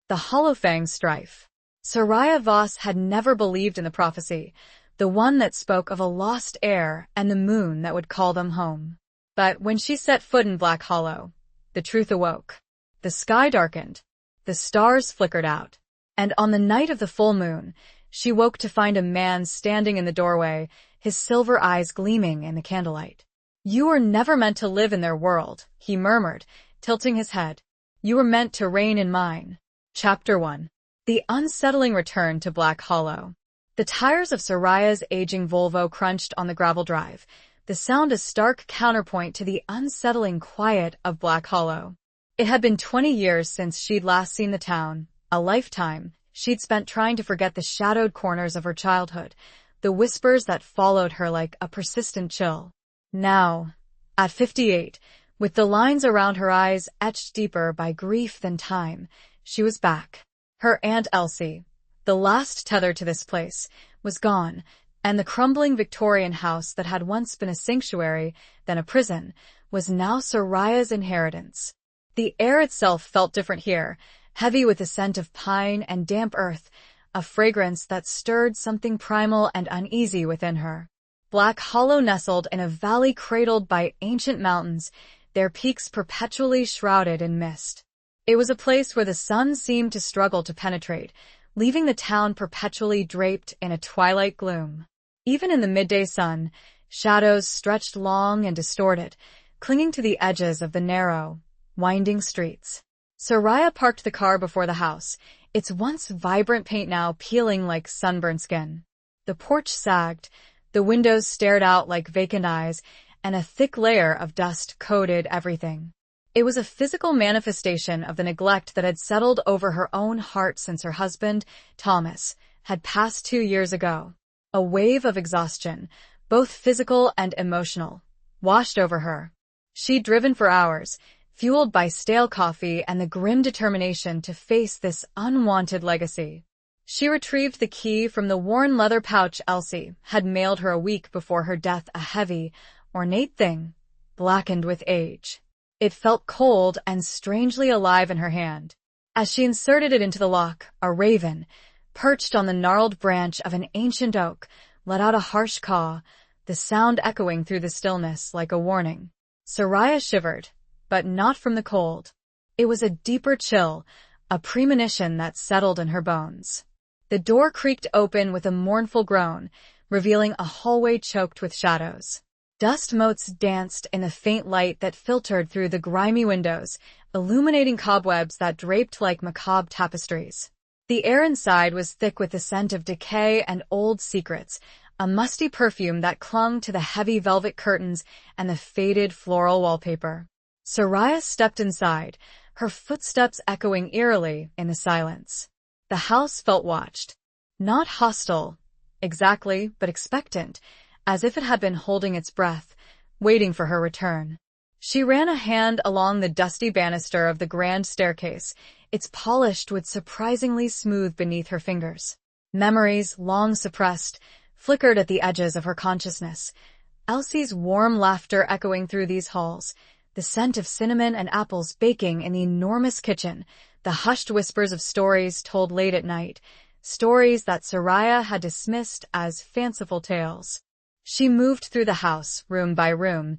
The Hollowfangs Strife. Soraya Voss had never believed in the prophecy, the one that spoke of a lost heir and the moon that would call them home. But when she set foot in Black Hollow, the truth awoke. The sky darkened, the stars flickered out, and on the night of the full moon, she woke to find a man standing in the doorway, his silver eyes gleaming in the candlelight. "You were never meant to live in their world," he murmured, tilting his head. "You were meant to reign in mine." Chapter 1. The unsettling return to Black Hollow. The tires of Soraya's aging Volvo crunched on the gravel drive, the sound a stark counterpoint to the unsettling quiet of Black Hollow. It had been 20 years since she'd last seen the town, a lifetime she'd spent trying to forget the shadowed corners of her childhood, the whispers that followed her like a persistent chill. Now, at 58, with the lines around her eyes etched deeper by grief than time, she was back. Her Aunt Elsie, the last tether to this place, was gone, and the crumbling Victorian house that had once been a sanctuary, then a prison, was now Soraya's inheritance. The air itself felt different here, heavy with the scent of pine and damp earth, a fragrance that stirred something primal and uneasy within her. Black Hollow nestled in a valley cradled by ancient mountains, their peaks perpetually shrouded in mist. It was a place where the sun seemed to struggle to penetrate, leaving the town perpetually draped in a twilight gloom. Even in the midday sun, shadows stretched long and distorted, clinging to the edges of the narrow, winding streets. Soraya parked the car before the house, its once vibrant paint now peeling like sunburned skin. The porch sagged, the windows stared out like vacant eyes, and a thick layer of dust coated everything. It was a physical manifestation of the neglect that had settled over her own heart since her husband, Thomas, had passed 2 years ago. A wave of exhaustion, both physical and emotional, washed over her. She'd driven for hours, fueled by stale coffee and the grim determination to face this unwanted legacy. She retrieved the key from the worn leather pouch Elsie had mailed her a week before her death, a heavy, ornate thing, blackened with age. It felt cold and strangely alive in her hand. As she inserted it into the lock, a raven, perched on the gnarled branch of an ancient oak, let out a harsh caw, the sound echoing through the stillness like a warning. Soraya shivered, but not from the cold. It was a deeper chill, a premonition that settled in her bones. The door creaked open with a mournful groan, revealing a hallway choked with shadows. Dust motes danced in the faint light that filtered through the grimy windows, illuminating cobwebs that draped like macabre tapestries. The air inside was thick with the scent of decay and old secrets, a musty perfume that clung to the heavy velvet curtains and the faded floral wallpaper. Soraya stepped inside, her footsteps echoing eerily in the silence. The house felt watched. Not hostile, exactly, but expectant, as if it had been holding its breath, waiting for her return. She ran a hand along the dusty banister of the grand staircase, its polished wood surprisingly smooth beneath her fingers. Memories, long suppressed, flickered at the edges of her consciousness. Elsie's warm laughter echoing through these halls, the scent of cinnamon and apples baking in the enormous kitchen, the hushed whispers of stories told late at night, stories that Soraya had dismissed as fanciful tales. She moved through the house, room by room,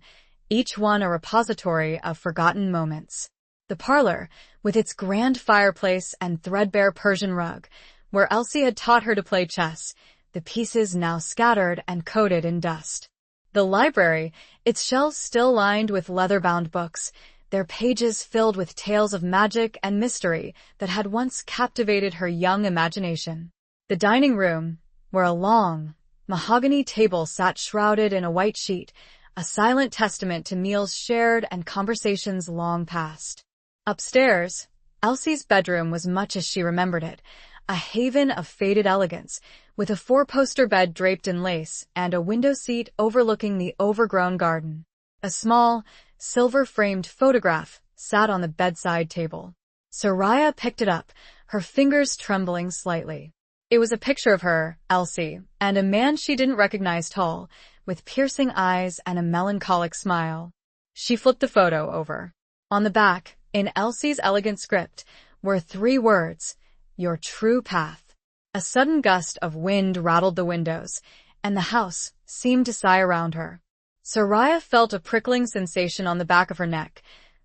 each one a repository of forgotten moments. The parlor, with its grand fireplace and threadbare Persian rug, where Elsie had taught her to play chess, the pieces now scattered and coated in dust. The library, its shelves still lined with leather-bound books, their pages filled with tales of magic and mystery that had once captivated her young imagination. The dining room, where a long, mahogany table sat shrouded in a white sheet, a silent testament to meals shared and conversations long past. Upstairs, Elsie's bedroom was much as she remembered it, a haven of faded elegance, with a 4-poster bed draped in lace and a window seat overlooking the overgrown garden. A small, silver-framed photograph sat on the bedside table. Soraya picked it up, her fingers trembling slightly. It was a picture of her, Elsie, and a man she didn't recognize, tall, with piercing eyes and a melancholic smile. She flipped the photo over. On the back, in Elsie's elegant script, were 3 words: your true path. A sudden gust of wind rattled the windows, and the house seemed to sigh around her. Soraya felt a prickling sensation on the back of her neck,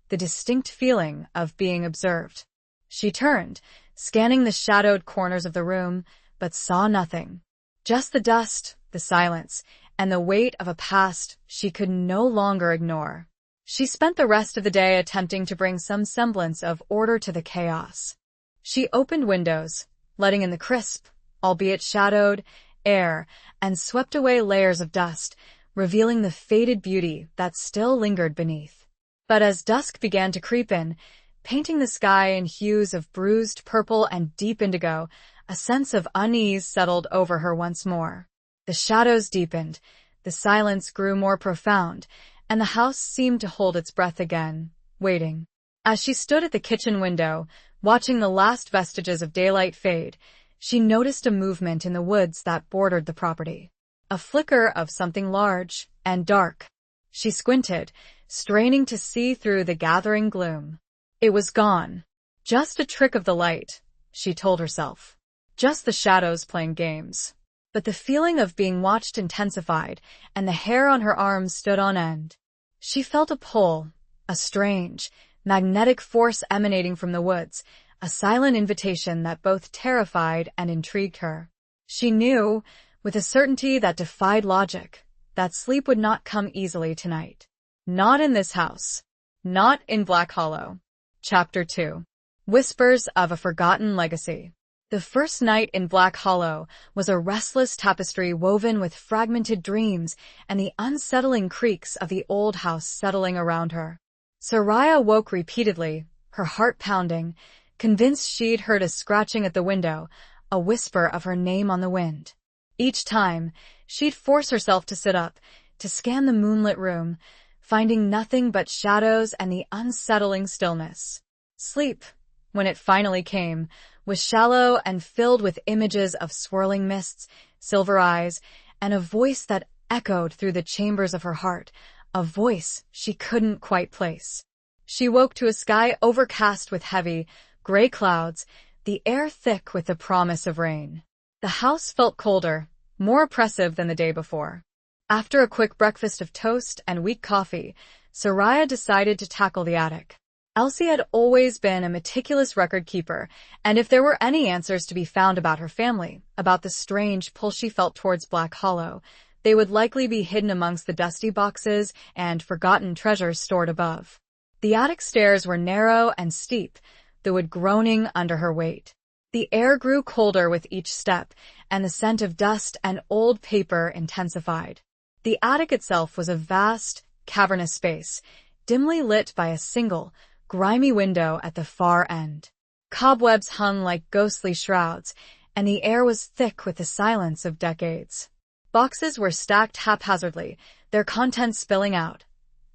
the distinct feeling of being observed. She turned, scanning the shadowed corners of the room, but saw nothing. Just the dust, the silence, and the weight of a past she could no longer ignore. She spent the rest of the day attempting to bring some semblance of order to the chaos. She opened windows, letting in the crisp, albeit shadowed, air, and swept away layers of dust, revealing the faded beauty that still lingered beneath. But as dusk began to creep in, painting the sky in hues of bruised purple and deep indigo, a sense of unease settled over her once more. The shadows deepened, the silence grew more profound, and the house seemed to hold its breath again, waiting. As she stood at the kitchen window, watching the last vestiges of daylight fade, she noticed a movement in the woods that bordered the property. A flicker of something large and dark. She squinted, straining to see through the gathering gloom. It was gone. Just a trick of the light, she told herself. Just the shadows playing games. But the feeling of being watched intensified, and the hair on her arms stood on end. She felt a pull, a strange, magnetic force emanating from the woods, a silent invitation that both terrified and intrigued her. She knew, with a certainty that defied logic, that sleep would not come easily tonight. Not in this house. Not in Black Hollow. Chapter 2. Whispers of a Forgotten Legacy. The first night in Black Hollow was a restless tapestry woven with fragmented dreams and the unsettling creaks of the old house settling around her. Soraya woke repeatedly, her heart pounding, convinced she'd heard a scratching at the window, a whisper of her name on the wind. Each time, she'd force herself to sit up, to scan the moonlit room, finding nothing but shadows and the unsettling stillness. Sleep, when it finally came, was shallow and filled with images of swirling mists, silver eyes, and a voice that echoed through the chambers of her heart, a voice she couldn't quite place. She woke to a sky overcast with heavy, gray clouds, the air thick with the promise of rain. The house felt colder, more oppressive than the day before. After a quick breakfast of toast and weak coffee, Soraya decided to tackle the attic. Elsie had always been a meticulous record keeper, and if there were any answers to be found about her family, about the strange pull she felt towards Black Hollow, they would likely be hidden amongst the dusty boxes and forgotten treasures stored above. The attic stairs were narrow and steep, the wood groaning under her weight. The air grew colder with each step, and the scent of dust and old paper intensified. The attic itself was a vast, cavernous space, dimly lit by a single, grimy window at the far end. Cobwebs hung like ghostly shrouds, and the air was thick with the silence of decades. Boxes were stacked haphazardly, their contents spilling out.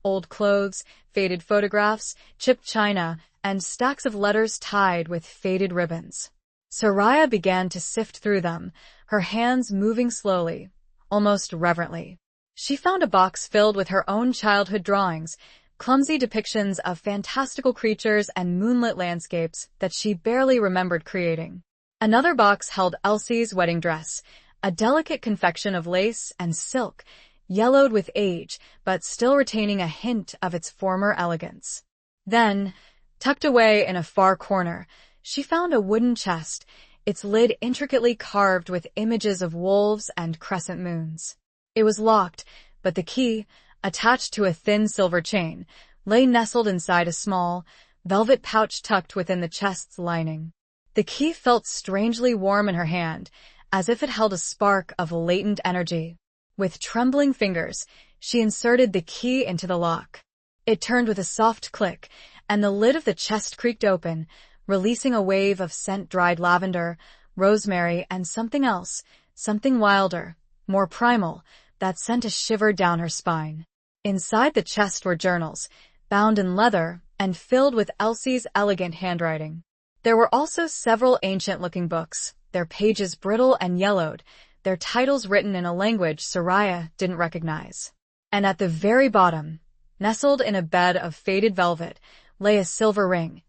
Old clothes, faded photographs, chipped china, and stacks of letters tied with faded ribbons. Soraya began to sift through them, her hands moving slowly, almost reverently. She found a box filled with her own childhood drawings, clumsy depictions of fantastical creatures and moonlit landscapes that she barely remembered creating. Another box held Elsie's wedding dress, a delicate confection of lace and silk, yellowed with age, but still retaining a hint of its former elegance. Then, tucked away in a far corner, she found a wooden chest, its lid intricately carved with images of wolves and crescent moons. It was locked, but the key, attached to a thin silver chain, lay nestled inside a small, velvet pouch tucked within the chest's lining. The key felt strangely warm in her hand, as if it held a spark of latent energy. With trembling fingers, she inserted the key into the lock. It turned with a soft click, and the lid of the chest creaked open, releasing a wave of scent-dried lavender, rosemary, and something else, something wilder, more primal, that sent a shiver down her spine. Inside the chest were journals, bound in leather and filled with Elsie's elegant handwriting. There were also several ancient-looking books, their pages brittle and yellowed, their titles written in a language Soraya didn't recognize. And at the very bottom, nestled in a bed of faded velvet, lay a silver ring,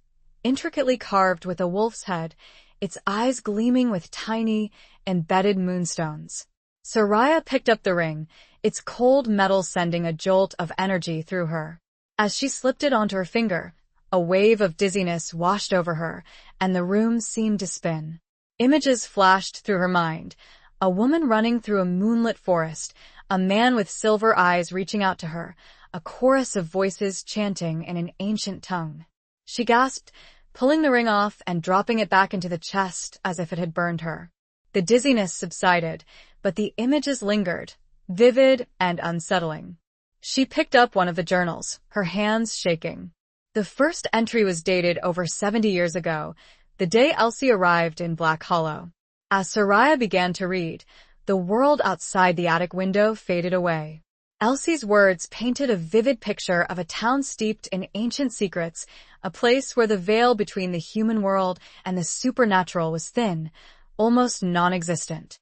intricately carved with a wolf's head, its eyes gleaming with tiny, embedded moonstones. Soraya picked up the ring, its cold metal sending a jolt of energy through her. As she slipped it onto her finger, a wave of dizziness washed over her, and the room seemed to spin. Images flashed through her mind. A woman running through a moonlit forest, a man with silver eyes reaching out to her, a chorus of voices chanting in an ancient tongue. She gasped, pulling the ring off and dropping it back into the chest as if it had burned her. The dizziness subsided, but the images lingered, vivid and unsettling. She picked up one of the journals, her hands shaking. The first entry was dated over 70 years ago, the day Elsie arrived in Black Hollow. As Soraya began to read, the world outside the attic window faded away. Elsie's words painted a vivid picture of a town steeped in ancient secrets, a place where the veil between the human world and the supernatural was thin, almost non-existent.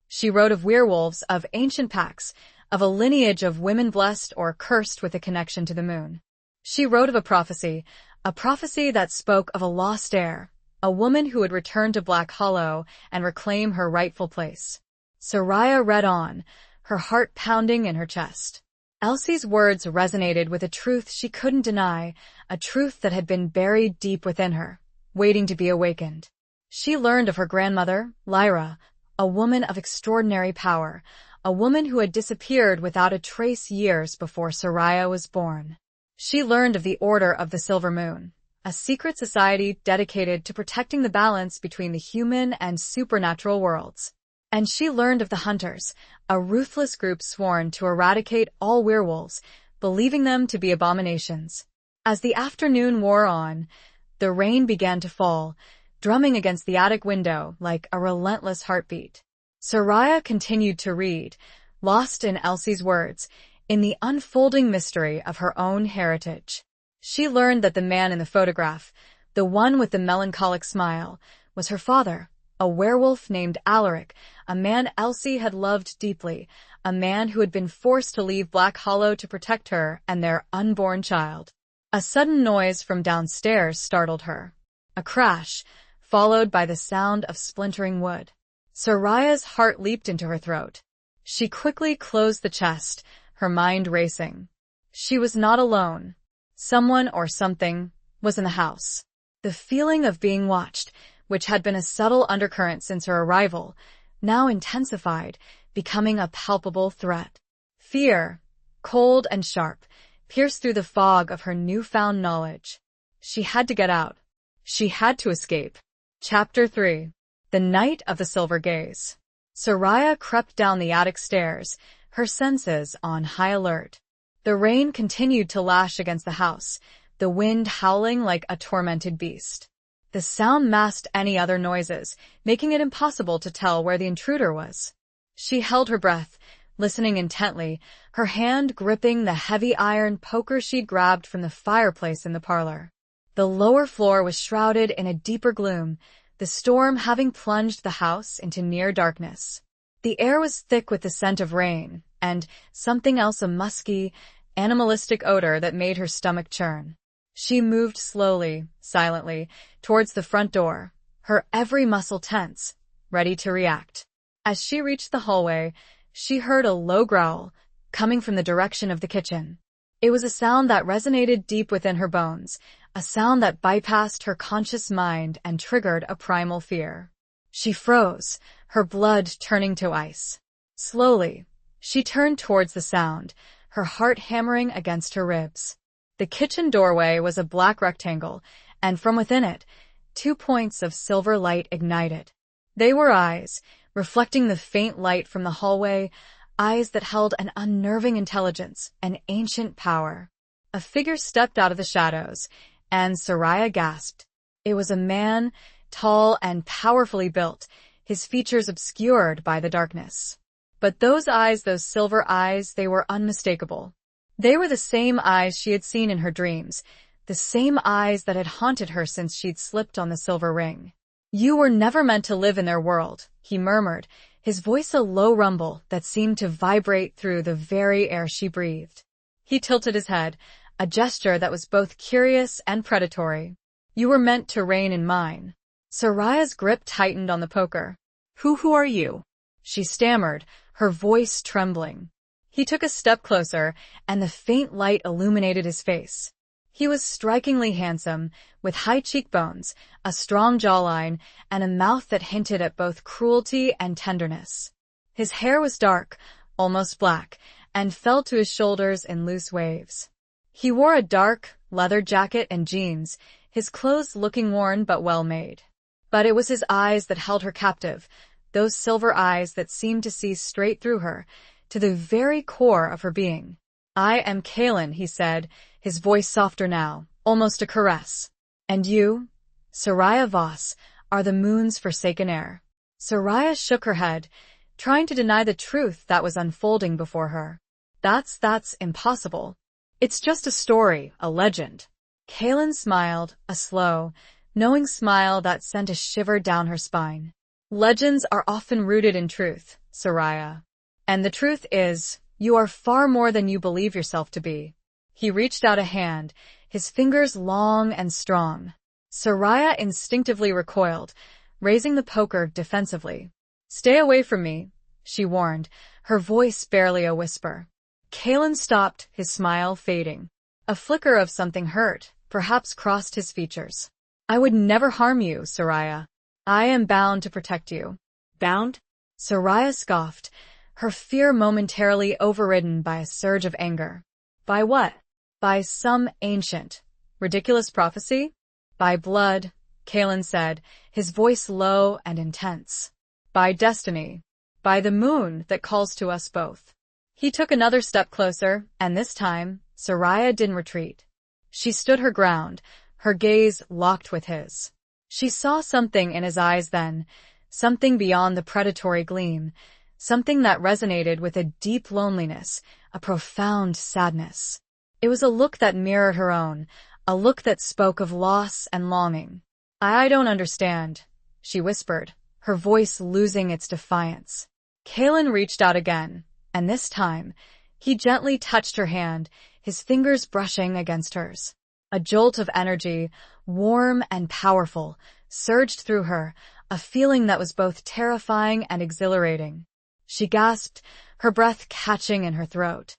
She wrote of werewolves, of ancient pacts, of a lineage of women blessed or cursed with a connection to the moon. She wrote of a prophecy that spoke of a lost heir, a woman who would return to Black Hollow and reclaim her rightful place. Soraya read on, her heart pounding in her chest. Elsie's words resonated with a truth she couldn't deny, a truth that had been buried deep within her, waiting to be awakened. She learned of her grandmother, Lyra, a woman of extraordinary power, a woman who had disappeared without a trace years before Soraya was born. She learned of the Order of the Silver Moon, a secret society dedicated to protecting the balance between the human and supernatural worlds. And she learned of the Hunters, a ruthless group sworn to eradicate all werewolves, believing them to be abominations. As the afternoon wore on, the rain began to fall, drumming against the attic window like a relentless heartbeat. Soraya continued to read, lost in Elsie's words, in the unfolding mystery of her own heritage. She learned that the man in the photograph, the one with the melancholic smile, was her father, a werewolf named Alaric, a man Elsie had loved deeply, a man who had been forced to leave Black Hollow to protect her and their unborn child. A sudden noise from downstairs startled her. A crash, followed by the sound of splintering wood. Soraya's heart leaped into her throat. She quickly closed the chest, her mind racing. She was not alone. Someone or something was in the house. The feeling of being watched, which had been a subtle undercurrent since her arrival, now intensified, becoming a palpable threat. Fear, cold and sharp, pierced through the fog of her newfound knowledge. She had to get out. She had to escape. Chapter 3. The Night of the Silver Gaze. Soraya crept down the attic stairs, her senses on high alert. The rain continued to lash against the house, the wind howling like a tormented beast. The sound masked any other noises, making it impossible to tell where the intruder was. She held her breath, listening intently, her hand gripping the heavy iron poker she'd grabbed from the fireplace in the parlor. The lower floor was shrouded in a deeper gloom, the storm having plunged the house into near darkness. The air was thick with the scent of rain, and something else, a musky, animalistic odor that made her stomach churn. She moved slowly, silently, towards the front door, her every muscle tense, ready to react. As she reached the hallway, she heard a low growl, coming from the direction of the kitchen. It was a sound that resonated deep within her bones, a sound that bypassed her conscious mind and triggered a primal fear. She froze, her blood turning to ice. Slowly, she turned towards the sound, her heart hammering against her ribs. The kitchen doorway was a black rectangle, and from within it, 2 points of silver light ignited. They were eyes, reflecting the faint light from the hallway, eyes that held an unnerving intelligence, an ancient power. A figure stepped out of the shadows, and Soraya gasped. It was a man, tall and powerfully built, his features obscured by the darkness. But those eyes, those silver eyes, they were unmistakable. They were the same eyes she had seen in her dreams, the same eyes that had haunted her since she'd slipped on the silver ring. "You were never meant to live in their world," he murmured, his voice a low rumble that seemed to vibrate through the very air she breathed. He tilted his head, a gesture that was both curious and predatory. You were meant to reign in mine. Soraya's grip tightened on the poker. Who are you? She stammered, her voice trembling. He took a step closer, and the faint light illuminated his face. He was strikingly handsome, with high cheekbones, a strong jawline, and a mouth that hinted at both cruelty and tenderness. His hair was dark, almost black, and fell to his shoulders in loose waves. He wore a dark, leather jacket and jeans, his clothes looking worn but well-made. But it was his eyes that held her captive, those silver eyes that seemed to see straight through her, to the very core of her being. I am Kalen, he said, his voice softer now, almost a caress. And you, Soraya Voss, are the moon's forsaken heir. Soraya shook her head, trying to deny the truth that was unfolding before her. That's impossible. It's just a story, a legend. Kalen smiled, a slow, knowing smile that sent a shiver down her spine. Legends are often rooted in truth, Soraya. And the truth is, you are far more than you believe yourself to be. He reached out a hand, his fingers long and strong. Soraya instinctively recoiled, raising the poker defensively. Stay away from me, she warned, her voice barely a whisper. Kalen stopped, his smile fading. A flicker of something hurt, perhaps crossed his features. I would never harm you, Soraya. I am bound to protect you. Bound? Soraya scoffed, her fear momentarily overridden by a surge of anger. By what? By some ancient, ridiculous prophecy? By blood, Kalen said, his voice low and intense. By destiny. By the moon that calls to us both. He took another step closer, and this time, Soraya didn't retreat. She stood her ground, her gaze locked with his. She saw something in his eyes then, something beyond the predatory gleam, something that resonated with a deep loneliness, a profound sadness. It was a look that mirrored her own, a look that spoke of loss and longing. I don't understand, she whispered, her voice losing its defiance. Kalen reached out again, and this time, he gently touched her hand, his fingers brushing against hers. A jolt of energy, warm and powerful, surged through her, a feeling that was both terrifying and exhilarating. She gasped, her breath catching in her throat.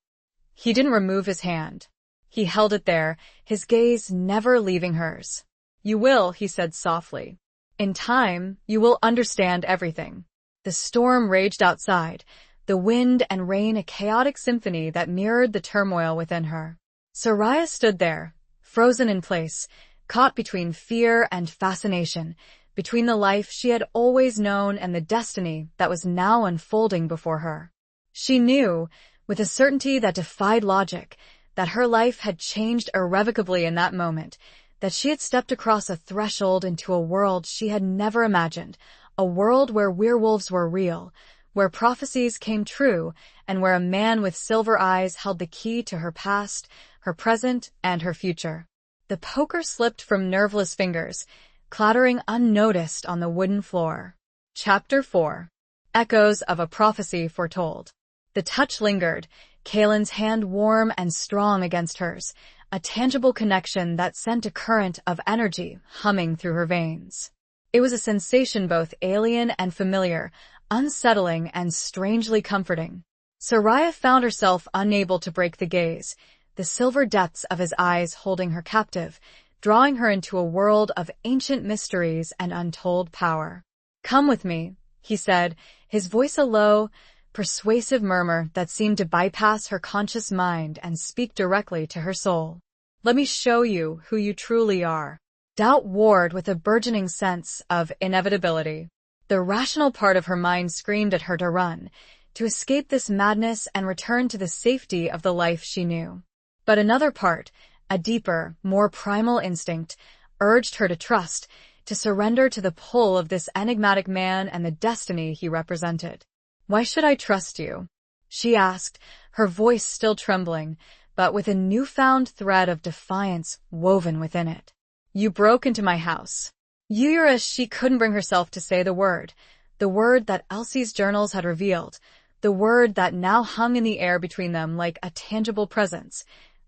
He didn't remove his hand. He held it there, his gaze never leaving hers. You will, he said softly. In time, you will understand everything. The storm raged outside, the wind and rain a chaotic symphony that mirrored the turmoil within her. Soraya stood there, frozen in place, caught between fear and fascination, between the life she had always known and the destiny that was now unfolding before her. She knew, with a certainty that defied logic, that her life had changed irrevocably in that moment, that she had stepped across a threshold into a world she had never imagined, a world where werewolves were real, where prophecies came true, and where a man with silver eyes held the key to her past, her present, and her future. The poker slipped from nerveless fingers, clattering unnoticed on the wooden floor. Chapter 4. Echoes of a Prophecy Foretold. The touch lingered, Kalen's hand warm and strong against hers, a tangible connection that sent a current of energy humming through her veins. It was a sensation both alien and familiar, unsettling and strangely comforting. Soraya found herself unable to break the gaze, the silver depths of his eyes holding her captive, drawing her into a world of ancient mysteries and untold power. Come with me, he said, his voice a low, persuasive murmur that seemed to bypass her conscious mind and speak directly to her soul. Let me show you who you truly are. Doubt warred with a burgeoning sense of inevitability. The rational part of her mind screamed at her to run, to escape this madness and return to the safety of the life she knew. But another part, a deeper, more primal instinct, urged her to trust, to surrender to the pull of this enigmatic man and the destiny he represented. Why should I trust you? She asked, her voice still trembling, but with a newfound thread of defiance woven within it. You broke into my house. She couldn't bring herself to say the word that Elsie's journals had revealed, the word that now hung in the air between them like a tangible presence.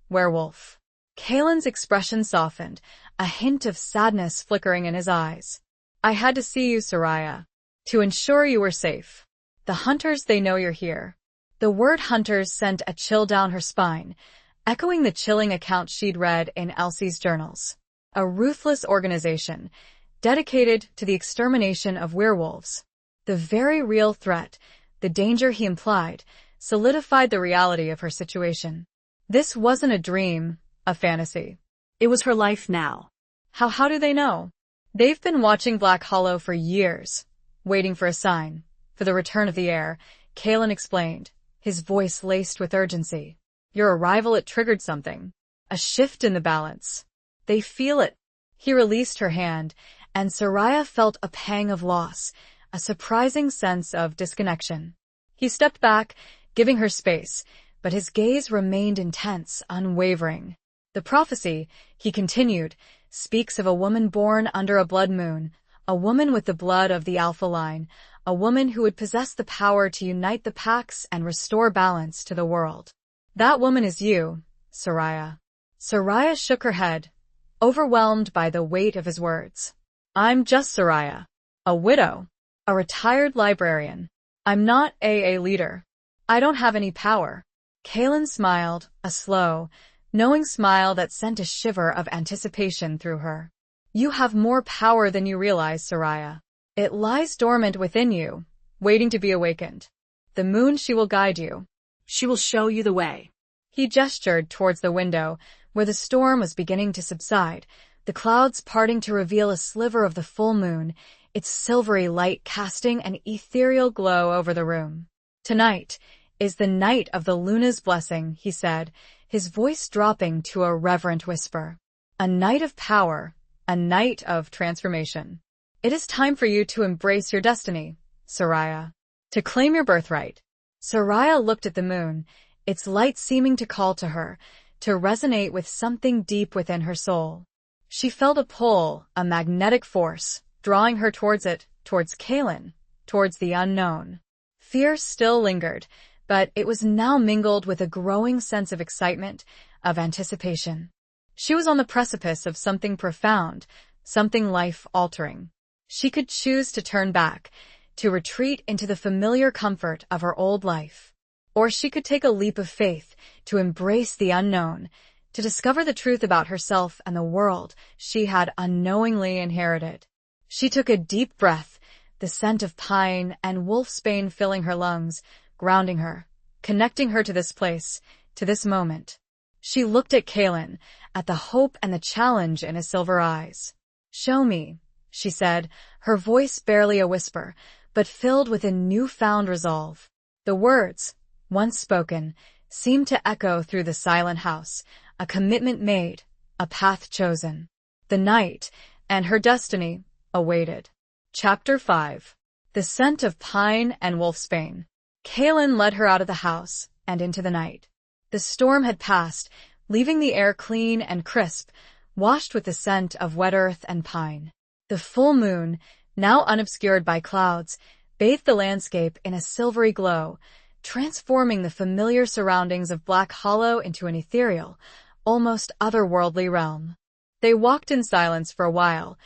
Werewolf. Kalen's expression softened, a hint of sadness flickering in his eyes. I had to see you, Soraya, to ensure you were safe. The hunters, they know you're here. The word hunters sent a chill down her spine, echoing the chilling account she'd read in Elsie's journals. A ruthless organization, dedicated to the extermination of werewolves. The very real threat, the danger he implied, solidified the reality of her situation. This wasn't a dream, a fantasy. It was her life now. How do they know? They've been watching Black Hollow for years, waiting for a sign, for the return of the heir, Kalen explained, his voice laced with urgency. Your arrival, it triggered something. A shift in the balance. They feel it. He released her hand, and Soraya felt a pang of loss, a surprising sense of disconnection. He stepped back, giving her space, but his gaze remained intense, unwavering. The prophecy, he continued, speaks of a woman born under a blood moon, a woman with the blood of the Alpha line, a woman who would possess the power to unite the packs and restore balance to the world. That woman is you, Soraya. Soraya shook her head, overwhelmed by the weight of his words. I'm just Soraya, a widow, a retired librarian. I'm not a leader. I don't have any power. Kalen smiled, a slow, knowing smile that sent a shiver of anticipation through her. You have more power than you realize, Soraya. It lies dormant within you, waiting to be awakened. The moon, she will guide you. She will show you the way. He gestured towards the window, where the storm was beginning to subside, the clouds parting to reveal a sliver of the full moon, its silvery light casting an ethereal glow over the room. Tonight is the night of the Luna's blessing, he said, his voice dropping to a reverent whisper. A night of power, a night of transformation. It is time for you to embrace your destiny, Soraya. To claim your birthright. Soraya looked at the moon, its light seeming to call to her, to resonate with something deep within her soul. She felt a pull, a magnetic force, drawing her towards it, towards Kalen, towards the unknown. Fear still lingered, but it was now mingled with a growing sense of excitement, of anticipation. She was on the precipice of something profound, something life-altering. She could choose to turn back, to retreat into the familiar comfort of her old life. Or she could take a leap of faith, to embrace the unknown, to discover the truth about herself and the world she had unknowingly inherited. She took a deep breath, the scent of pine and wolfsbane filling her lungs, grounding her, connecting her to this place, to this moment. She looked at Kalen, at the hope and the challenge in his silver eyes. Show me, she said, her voice barely a whisper, but filled with a newfound resolve. The words, once spoken, seemed to echo through the silent house, a commitment made, a path chosen. The night, and her destiny, awaited. Chapter 5. The Scent of Pine and Wolfsbane. Kalen led her out of the house, and into the night. The storm had passed, leaving the air clean and crisp, washed with the scent of wet earth and pine. The full moon, now unobscured by clouds, bathed the landscape in a silvery glow, transforming the familiar surroundings of Black Hollow into an ethereal, almost otherworldly realm. They walked in silence for a while,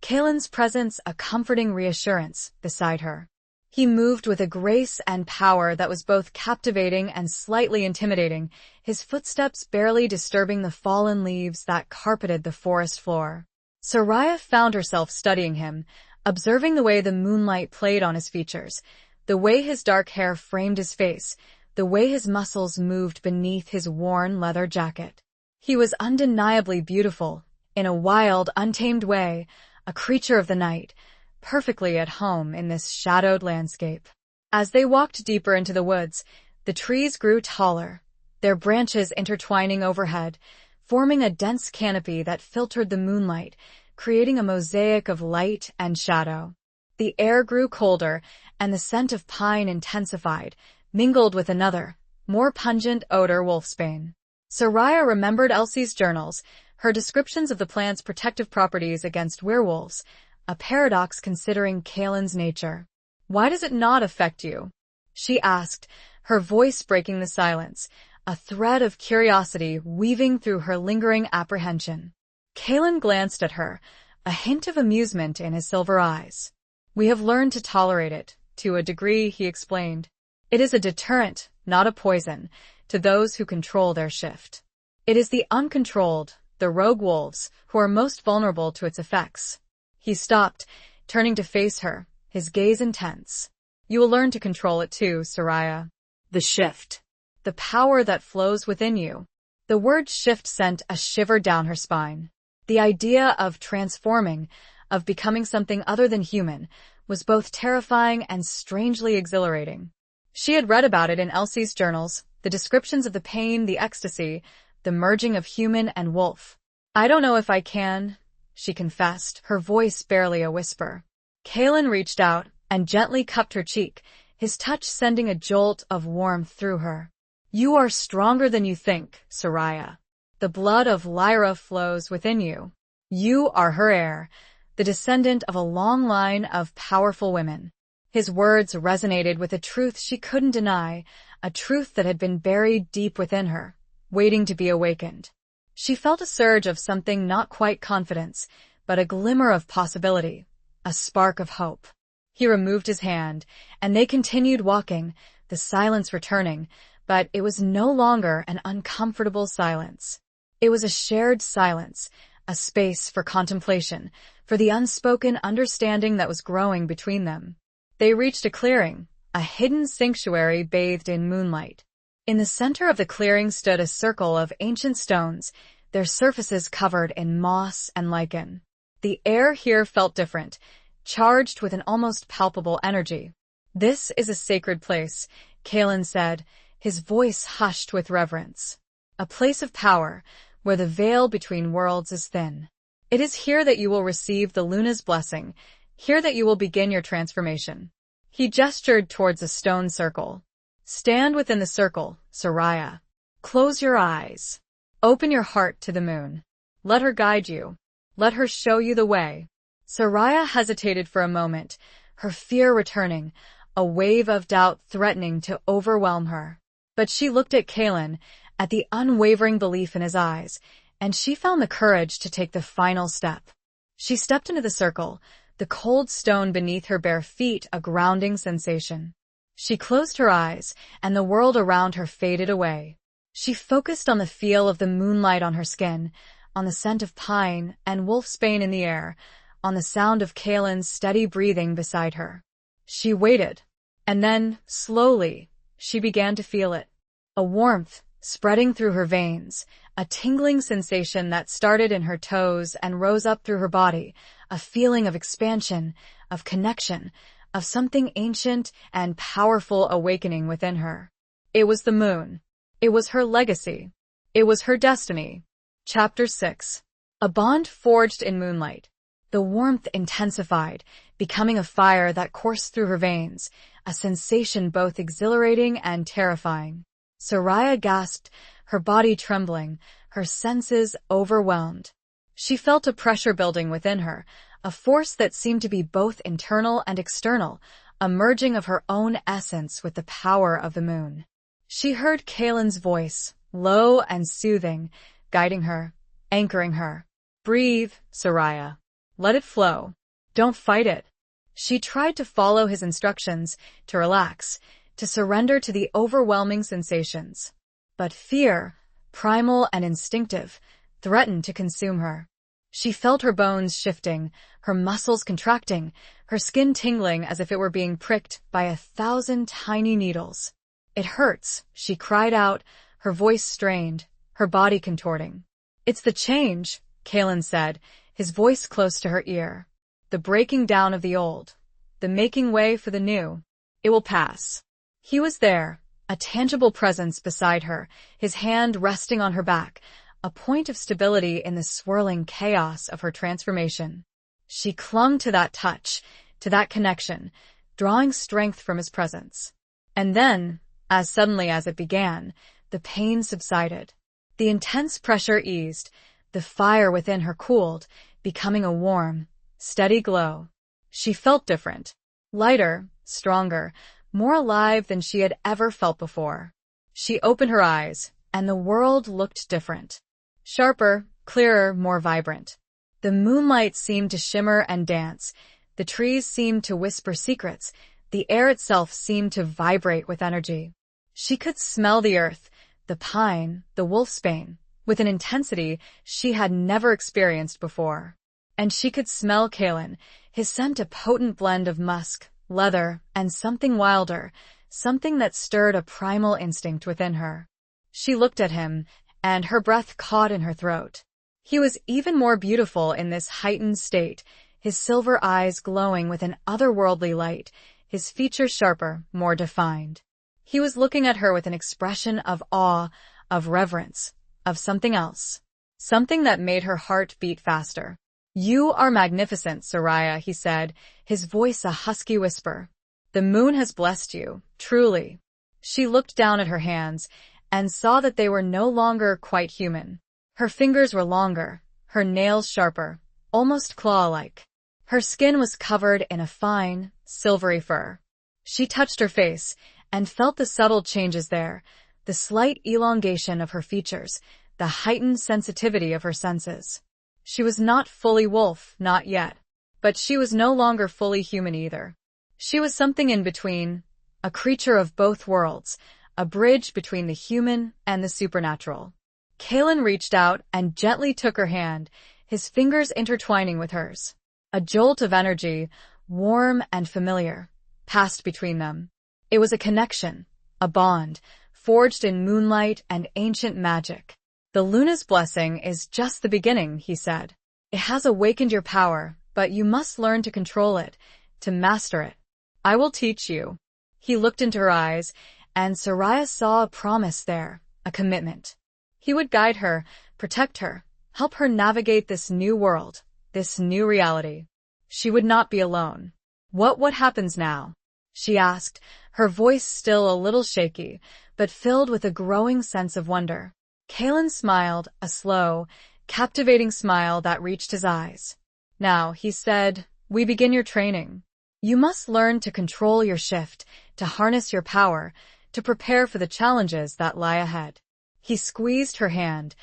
Kalen's presence a comforting reassurance beside her. He moved with a grace and power that was both captivating and slightly intimidating, his footsteps barely disturbing the fallen leaves that carpeted the forest floor. Soraya found herself studying him, observing the way the moonlight played on his features, the way his dark hair framed his face, the way his muscles moved beneath his worn leather jacket. He was undeniably beautiful, in a wild, untamed way, a creature of the night, perfectly at home in this shadowed landscape. As they walked deeper into the woods, the trees grew taller, their branches intertwining overhead, forming a dense canopy that filtered the moonlight, creating a mosaic of light and shadow. The air grew colder, and the scent of pine intensified, mingled with another, more pungent odor, wolfsbane. Soraya remembered Elsie's journals, her descriptions of the plant's protective properties against werewolves, a paradox considering Kalen's nature. Why does it not affect you? She asked, her voice breaking the silence, a thread of curiosity weaving through her lingering apprehension. Kalen glanced at her, a hint of amusement in his silver eyes. We have learned to tolerate it, to a degree, he explained. It is a deterrent, not a poison, to those who control their shift. It is the uncontrolled, the rogue wolves, who are most vulnerable to its effects. He stopped, turning to face her, his gaze intense. You will learn to control it too, Soraya. The shift. The power that flows within you. The word shift sent a shiver down her spine. The idea of transforming, of becoming something other than human, was both terrifying and strangely exhilarating. She had read about it in Elsie's journals, the descriptions of the pain, the ecstasy, the merging of human and wolf. I don't know if I can, she confessed, her voice barely a whisper. Kalen reached out and gently cupped her cheek, his touch sending a jolt of warmth through her. You are stronger than you think, Soraya. The blood of Lyra flows within you. You are her heir, the descendant of a long line of powerful women. His words resonated with a truth she couldn't deny, a truth that had been buried deep within her, waiting to be awakened. She felt a surge of something not quite confidence, but a glimmer of possibility, a spark of hope. He removed his hand, and they continued walking, the silence returning, but it was no longer an uncomfortable silence. It was a shared silence, a space for contemplation, for the unspoken understanding that was growing between them. They reached a clearing, a hidden sanctuary bathed in moonlight. In the center of the clearing stood a circle of ancient stones, their surfaces covered in moss and lichen. The air here felt different, charged with an almost palpable energy. This is a sacred place, Kalen said, his voice hushed with reverence. A place of power, where the veil between worlds is thin. It is here that you will receive the Luna's blessing, here that you will begin your transformation. He gestured towards a stone circle. Stand within the circle, Soraya. Close your eyes. Open your heart to the moon. Let her guide you. Let her show you the way. Soraya hesitated for a moment, her fear returning, a wave of doubt threatening to overwhelm her. But she looked at Kalen, at the unwavering belief in his eyes, and she found the courage to take the final step. She stepped into the circle, the cold stone beneath her bare feet a grounding sensation. She closed her eyes, and the world around her faded away. She focused on the feel of the moonlight on her skin, on the scent of pine and wolfsbane in the air, on the sound of Kalen's steady breathing beside her. She waited, and then, slowly, she began to feel it. A warmth spreading through her veins, a tingling sensation that started in her toes and rose up through her body, a feeling of expansion, of connection, of something ancient and powerful awakening within her. It was the moon. It was her legacy. It was her destiny. Chapter 6. A bond forged in moonlight. The warmth intensified, becoming a fire that coursed through her veins, a sensation both exhilarating and terrifying. Soraya gasped, her body trembling, her senses overwhelmed. She felt a pressure building within her, a force that seemed to be both internal and external, a merging of her own essence with the power of the moon. She heard Kalen's voice, low and soothing, guiding her, anchoring her. Breathe, Soraya. Let it flow. Don't fight it. She tried to follow his instructions, to relax, to surrender to the overwhelming sensations. But fear, primal and instinctive, threatened to consume her. She felt her bones shifting, her muscles contracting, her skin tingling as if it were being pricked by 1,000 tiny needles. It hurts, she cried out, her voice strained, her body contorting. It's the change, Kalen said, his voice close to her ear. The breaking down of the old, the making way for the new. It will pass. He was there, a tangible presence beside her, his hand resting on her back, a point of stability in the swirling chaos of her transformation. She clung to that touch, to that connection, drawing strength from his presence. And then, as suddenly as it began, the pain subsided. The intense pressure eased, the fire within her cooled, becoming a warm, steady glow. She felt different, lighter, stronger, more alive than she had ever felt before. She opened her eyes, and the world looked different. Sharper, clearer, more vibrant. The moonlight seemed to shimmer and dance. The trees seemed to whisper secrets. The air itself seemed to vibrate with energy. She could smell the earth, the pine, the wolfsbane, with an intensity she had never experienced before. And she could smell Kalen, his scent a potent blend of musk, leather, and something wilder, something that stirred a primal instinct within her. She looked at him, and her breath caught in her throat. He was even more beautiful in this heightened state, his silver eyes glowing with an otherworldly light, his features sharper, more defined. He was looking at her with an expression of awe, of reverence, of something else. Something that made her heart beat faster. "You are magnificent, Soraya," he said, his voice a husky whisper. "The moon has blessed you, truly." She looked down at her hands and saw that they were no longer quite human. Her fingers were longer, her nails sharper, almost claw-like. Her skin was covered in a fine, silvery fur. She touched her face and felt the subtle changes there, the slight elongation of her features, the heightened sensitivity of her senses. She was not fully wolf, not yet. But she was no longer fully human either. She was something in between, a creature of both worlds, a bridge between the human and the supernatural. Kalen reached out and gently took her hand, his fingers intertwining with hers. A jolt of energy, warm and familiar, passed between them. It was a connection, a bond, forged in moonlight and ancient magic. "The Luna's blessing is just the beginning," he said. "It has awakened your power, but you must learn to control it, to master it. I will teach you." He looked into her eyes, and Soraya saw a promise there, a commitment. He would guide her, protect her, help her navigate this new world, this new reality. She would not be alone. What happens now?" she asked, her voice still a little shaky, but filled with a growing sense of wonder. Kalen smiled, a slow, captivating smile that reached his eyes. "Now," he said, "we begin your training. You must learn to control your shift, to harness your power, to prepare for the challenges that lie ahead." He squeezed her hand,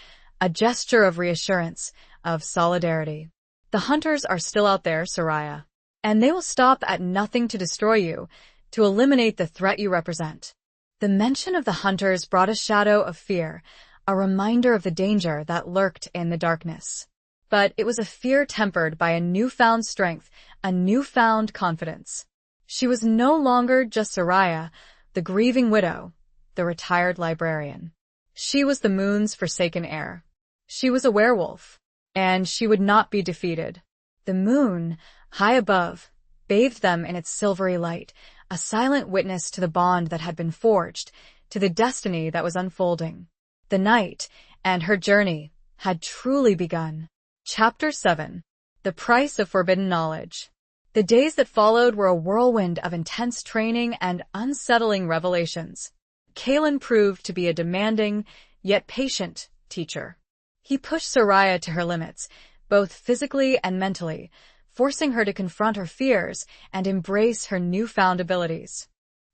a gesture of reassurance, of solidarity. "The hunters are still out there, Soraya, and they will stop at nothing to destroy you, to eliminate the threat you represent." The mention of the hunters brought a shadow of fear, a reminder of the danger that lurked in the darkness. But it was a fear tempered by a newfound strength, a newfound confidence. She was no longer just Soraya, the grieving widow, the retired librarian. She was the moon's forsaken heir. She was a werewolf, and she would not be defeated. The moon, high above, bathed them in its silvery light, a silent witness to the bond that had been forged, to the destiny that was unfolding. The night, and her journey, had truly begun. Chapter 7. The Price of Forbidden Knowledge. The days that followed were a whirlwind of intense training and unsettling revelations. Kalen proved to be a demanding, yet patient, teacher. He pushed Soraya to her limits, both physically and mentally, forcing her to confront her fears and embrace her newfound abilities.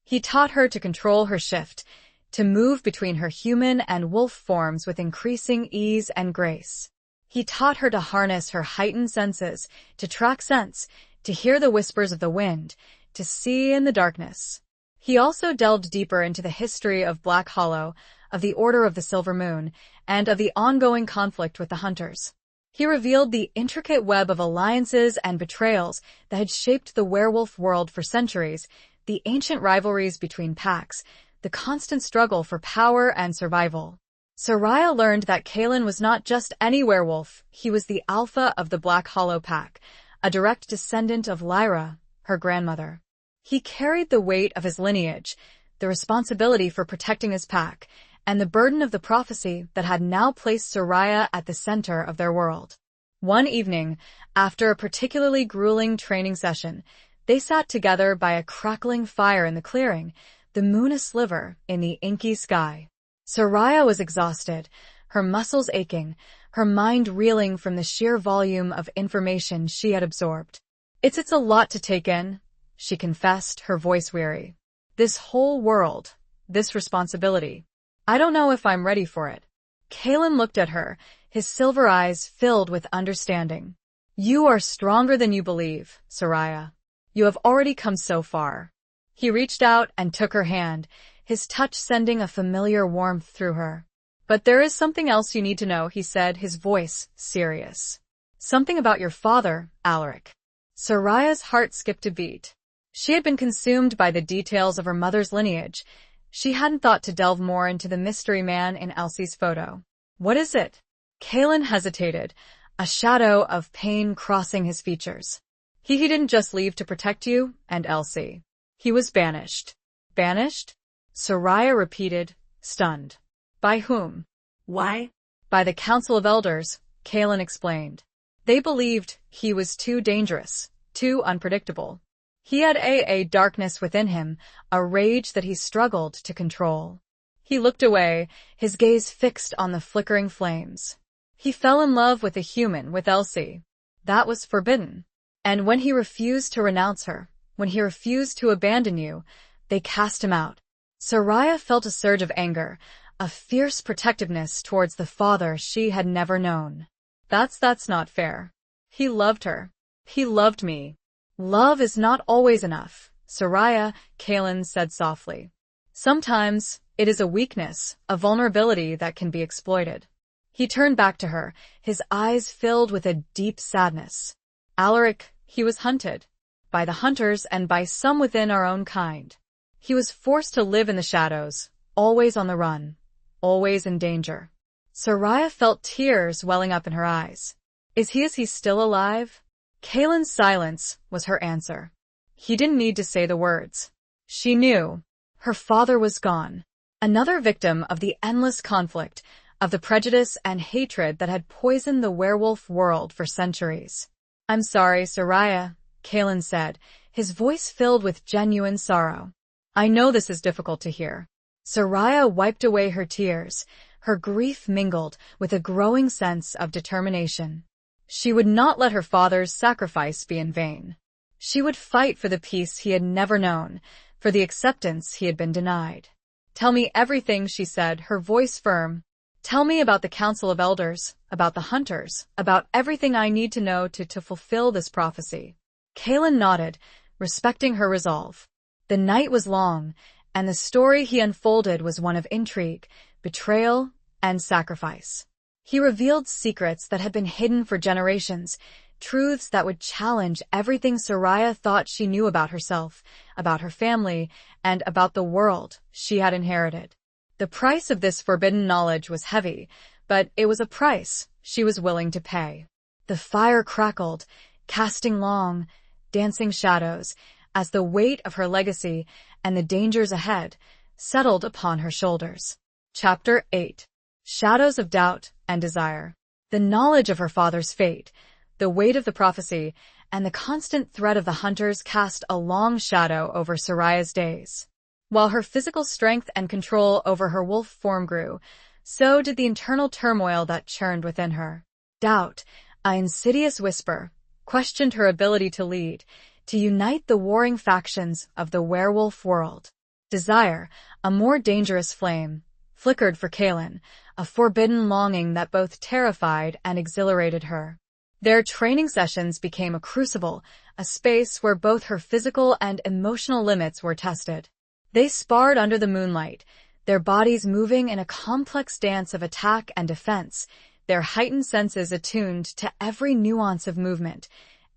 He taught her to control her shift, to move between her human and wolf forms with increasing ease and grace. He taught her to harness her heightened senses, to track scents, to hear the whispers of the wind, to see in the darkness. He also delved deeper into the history of Black Hollow, of the Order of the Silver Moon, and of the ongoing conflict with the hunters. He revealed the intricate web of alliances and betrayals that had shaped the werewolf world for centuries, the ancient rivalries between packs, the constant struggle for power and survival. Soraya learned that Kalen was not just any werewolf, he was the alpha of the Black Hollow pack, a direct descendant of Lyra, her grandmother. He carried the weight of his lineage, the responsibility for protecting his pack, and the burden of the prophecy that had now placed Soraya at the center of their world. One evening, after a particularly grueling training session, they sat together by a crackling fire in the clearing, the moon a sliver in the inky sky. Soraya was exhausted, her muscles aching, her mind reeling from the sheer volume of information she had absorbed. It's a lot to take in," she confessed, her voice weary. "This whole world, this responsibility. I don't know if I'm ready for it." Kalen looked at her, his silver eyes filled with understanding. You are stronger than you believe, Soraya. You have already come so far. He reached out and took her hand, his touch sending a familiar warmth through her. But there is something else you need to know, he said, his voice serious. Something about your father, Alaric. Soraya's heart skipped a beat. She had been consumed by the details of her mother's lineage. She hadn't thought to delve more into the mystery man in Elsie's photo. What is it? Kalen hesitated, a shadow of pain crossing his features. He didn't just leave to protect you and Elsie. He was banished. Banished? Soraya repeated, stunned. By whom? Why? By the Council of Elders, Kalen explained. They believed he was too dangerous, too unpredictable. He had a darkness within him, a rage that he struggled to control. He looked away, his gaze fixed on the flickering flames. He fell in love with a human, with Elsie. That was forbidden. And when he refused to renounce her, when he refused to abandon you, they cast him out. Soraya felt a surge of anger, a fierce protectiveness towards the father she had never known. That's not fair. He loved her. He loved me. Love is not always enough, Soraya, Kalen said softly. Sometimes it is a weakness, a vulnerability that can be exploited. He turned back to her, his eyes filled with a deep sadness. Alaric, he was hunted. By the hunters and by some within our own kind. He was forced to live in the shadows, always on the run, always in danger. Soraya felt tears welling up in her eyes. Is he still alive? Kalen's silence was her answer. He didn't need to say the words. She knew. Her father was gone. Another victim of the endless conflict, of the prejudice and hatred that had poisoned the werewolf world for centuries. I'm sorry, Soraya, Kalen said, his voice filled with genuine sorrow. I know this is difficult to hear. Soraya wiped away her tears, her grief mingled with a growing sense of determination. She would not let her father's sacrifice be in vain. She would fight for the peace he had never known, for the acceptance he had been denied. Tell me everything, she said, her voice firm. Tell me about the Council of Elders, about the hunters, about everything I need to know to fulfill this prophecy. Kalen nodded, respecting her resolve. The night was long, and the story he unfolded was one of intrigue, betrayal, and sacrifice. He revealed secrets that had been hidden for generations, truths that would challenge everything Soraya thought she knew about herself, about her family, and about the world she had inherited. The price of this forbidden knowledge was heavy, but it was a price she was willing to pay. The fire crackled, casting long, dancing shadows, as the weight of her legacy and the dangers ahead settled upon her shoulders. Chapter 8. Shadows of Doubt and Desire. The knowledge of her father's fate, the weight of the prophecy, and the constant threat of the hunters cast a long shadow over Soraya's days. While her physical strength and control over her wolf form grew, so did the internal turmoil that churned within her. Doubt, an insidious whisper, questioned her ability to lead, to unite the warring factions of the werewolf world. Desire, a more dangerous flame, flickered for Kalen, a forbidden longing that both terrified and exhilarated her. Their training sessions became a crucible, a space where both her physical and emotional limits were tested. They sparred under the moonlight, their bodies moving in a complex dance of attack and defense, their heightened senses attuned to every nuance of movement,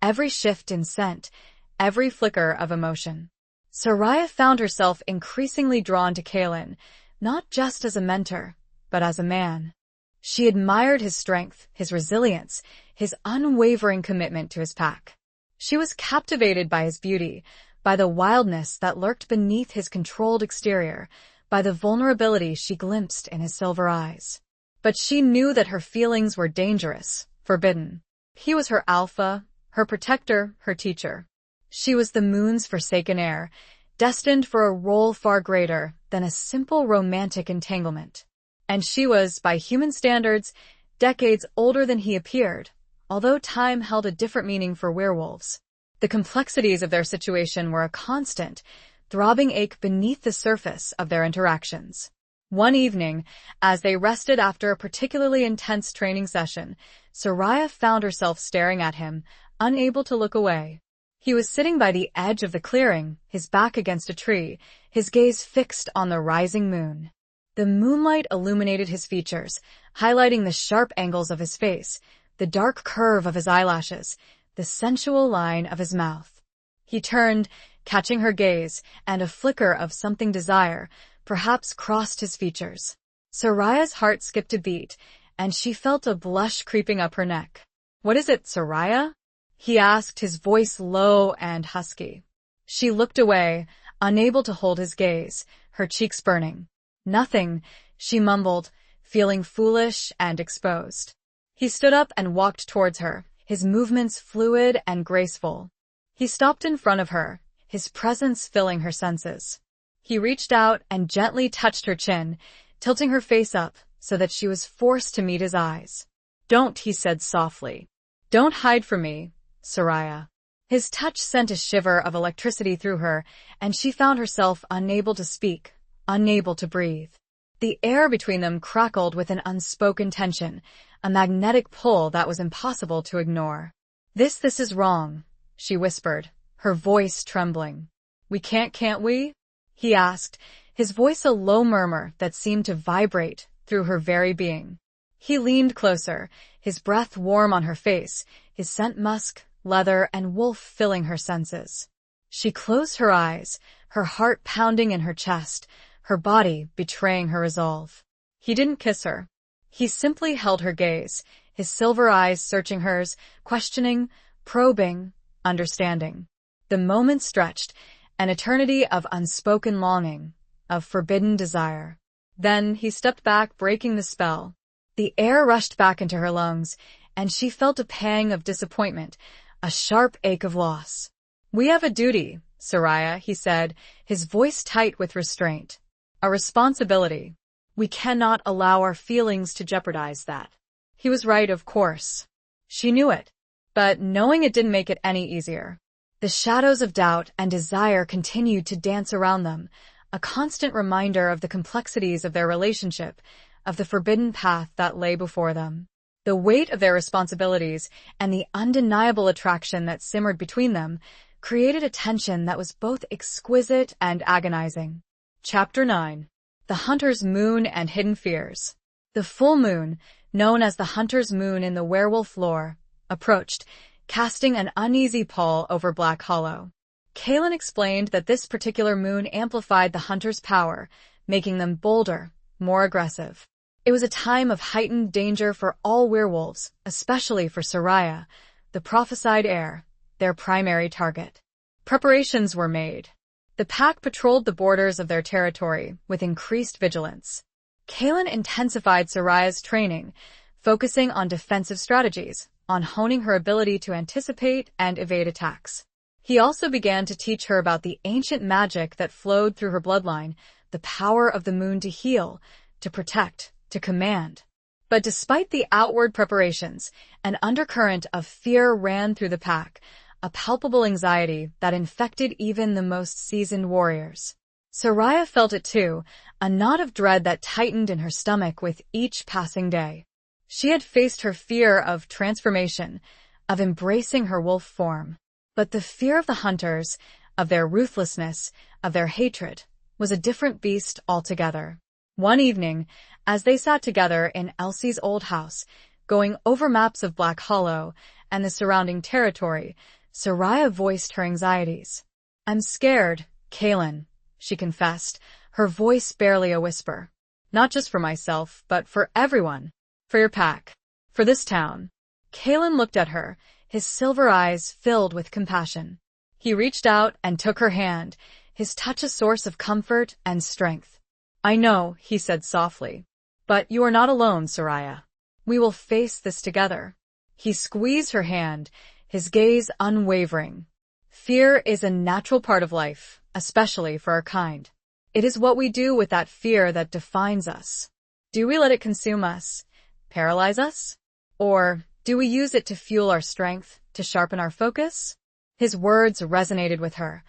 every shift in scent, every flicker of emotion. Soraya found herself increasingly drawn to Kalen, not just as a mentor, but as a man. She admired his strength, his resilience, his unwavering commitment to his pack. She was captivated by his beauty, by the wildness that lurked beneath his controlled exterior, by the vulnerability she glimpsed in his silver eyes. But she knew that her feelings were dangerous, forbidden. He was her alpha, her protector, her teacher. She was the moon's forsaken heir, destined for a role far greater than a simple romantic entanglement. And she was, by human standards, decades older than he appeared, although time held a different meaning for werewolves. The complexities of their situation were a constant, throbbing ache beneath the surface of their interactions. One evening, as they rested after a particularly intense training session, Soraya found herself staring at him, unable to look away. He was sitting by the edge of the clearing, his back against a tree, his gaze fixed on the rising moon. The moonlight illuminated his features, highlighting the sharp angles of his face, the dark curve of his eyelashes, the sensual line of his mouth. He turned, catching her gaze, and a flicker of something desire, perhaps crossed his features. Soraya's heart skipped a beat, and she felt a blush creeping up her neck. "What is it, Soraya?" he asked, his voice low and husky. She looked away, unable to hold his gaze, her cheeks burning. "Nothing," she mumbled, feeling foolish and exposed. He stood up and walked towards her, his movements fluid and graceful. He stopped in front of her, his presence filling her senses. He reached out and gently touched her chin, tilting her face up so that she was forced to meet his eyes. "Don't," he said softly. "Don't hide from me, Soraya." His touch sent a shiver of electricity through her, and she found herself unable to speak, unable to breathe. The air between them crackled with an unspoken tension, a magnetic pull that was impossible to ignore. This is wrong," she whispered, her voice trembling. "We can't we?" he asked, his voice a low murmur that seemed to vibrate through her very being. He leaned closer, his breath warm on her face, his scent musk, leather, and wolf filling her senses. She closed her eyes, her heart pounding in her chest, her body betraying her resolve. He didn't kiss her. He simply held her gaze, his silver eyes searching hers, questioning, probing, understanding. The moment stretched, an eternity of unspoken longing, of forbidden desire. Then he stepped back, breaking the spell. The air rushed back into her lungs, and she felt a pang of disappointment, a sharp ache of loss. "We have a duty, Soraya," he said, his voice tight with restraint. "A responsibility. We cannot allow our feelings to jeopardize that." He was right, of course. She knew it. But knowing it didn't make it any easier. The shadows of doubt and desire continued to dance around them, a constant reminder of the complexities of their relationship, of the forbidden path that lay before them. The weight of their responsibilities and the undeniable attraction that simmered between them created a tension that was both exquisite and agonizing. Chapter 9. The Hunter's Moon and Hidden Fears. The full moon, known as the Hunter's Moon in the werewolf lore, approached, casting an uneasy pall over Black Hollow. Kaelin explained that this particular moon amplified the hunter's power, making them bolder, more aggressive. It was a time of heightened danger for all werewolves, especially for Soraya, the prophesied heir, their primary target. Preparations were made. The pack patrolled the borders of their territory with increased vigilance. Kaelin intensified Soraya's training, focusing on defensive strategies, on honing her ability to anticipate and evade attacks. He also began to teach her about the ancient magic that flowed through her bloodline, the power of the moon to heal, to protect, to command. But despite the outward preparations, an undercurrent of fear ran through the pack, a palpable anxiety that infected even the most seasoned warriors. Soraya felt it too, a knot of dread that tightened in her stomach with each passing day. She had faced her fear of transformation, of embracing her wolf form. But the fear of the hunters, of their ruthlessness, of their hatred, was a different beast altogether. One evening, as they sat together in Elsie's old house, going over maps of Black Hollow and the surrounding territory, Soraya voiced her anxieties. "I'm scared, Kaelin," she confessed, her voice barely a whisper. "Not just for myself, but for everyone. For your pack. For this town." Kaelin looked at her, his silver eyes filled with compassion. He reached out and took her hand, his touch a source of comfort and strength. "I know," he said softly. "But you are not alone, Soraya. We will face this together." He squeezed her hand, his gaze unwavering. "Fear is a natural part of life, especially for our kind. It is what we do with that fear that defines us. Do we let it consume us, paralyze us? Or do we use it to fuel our strength, to sharpen our focus?" His words resonated with her,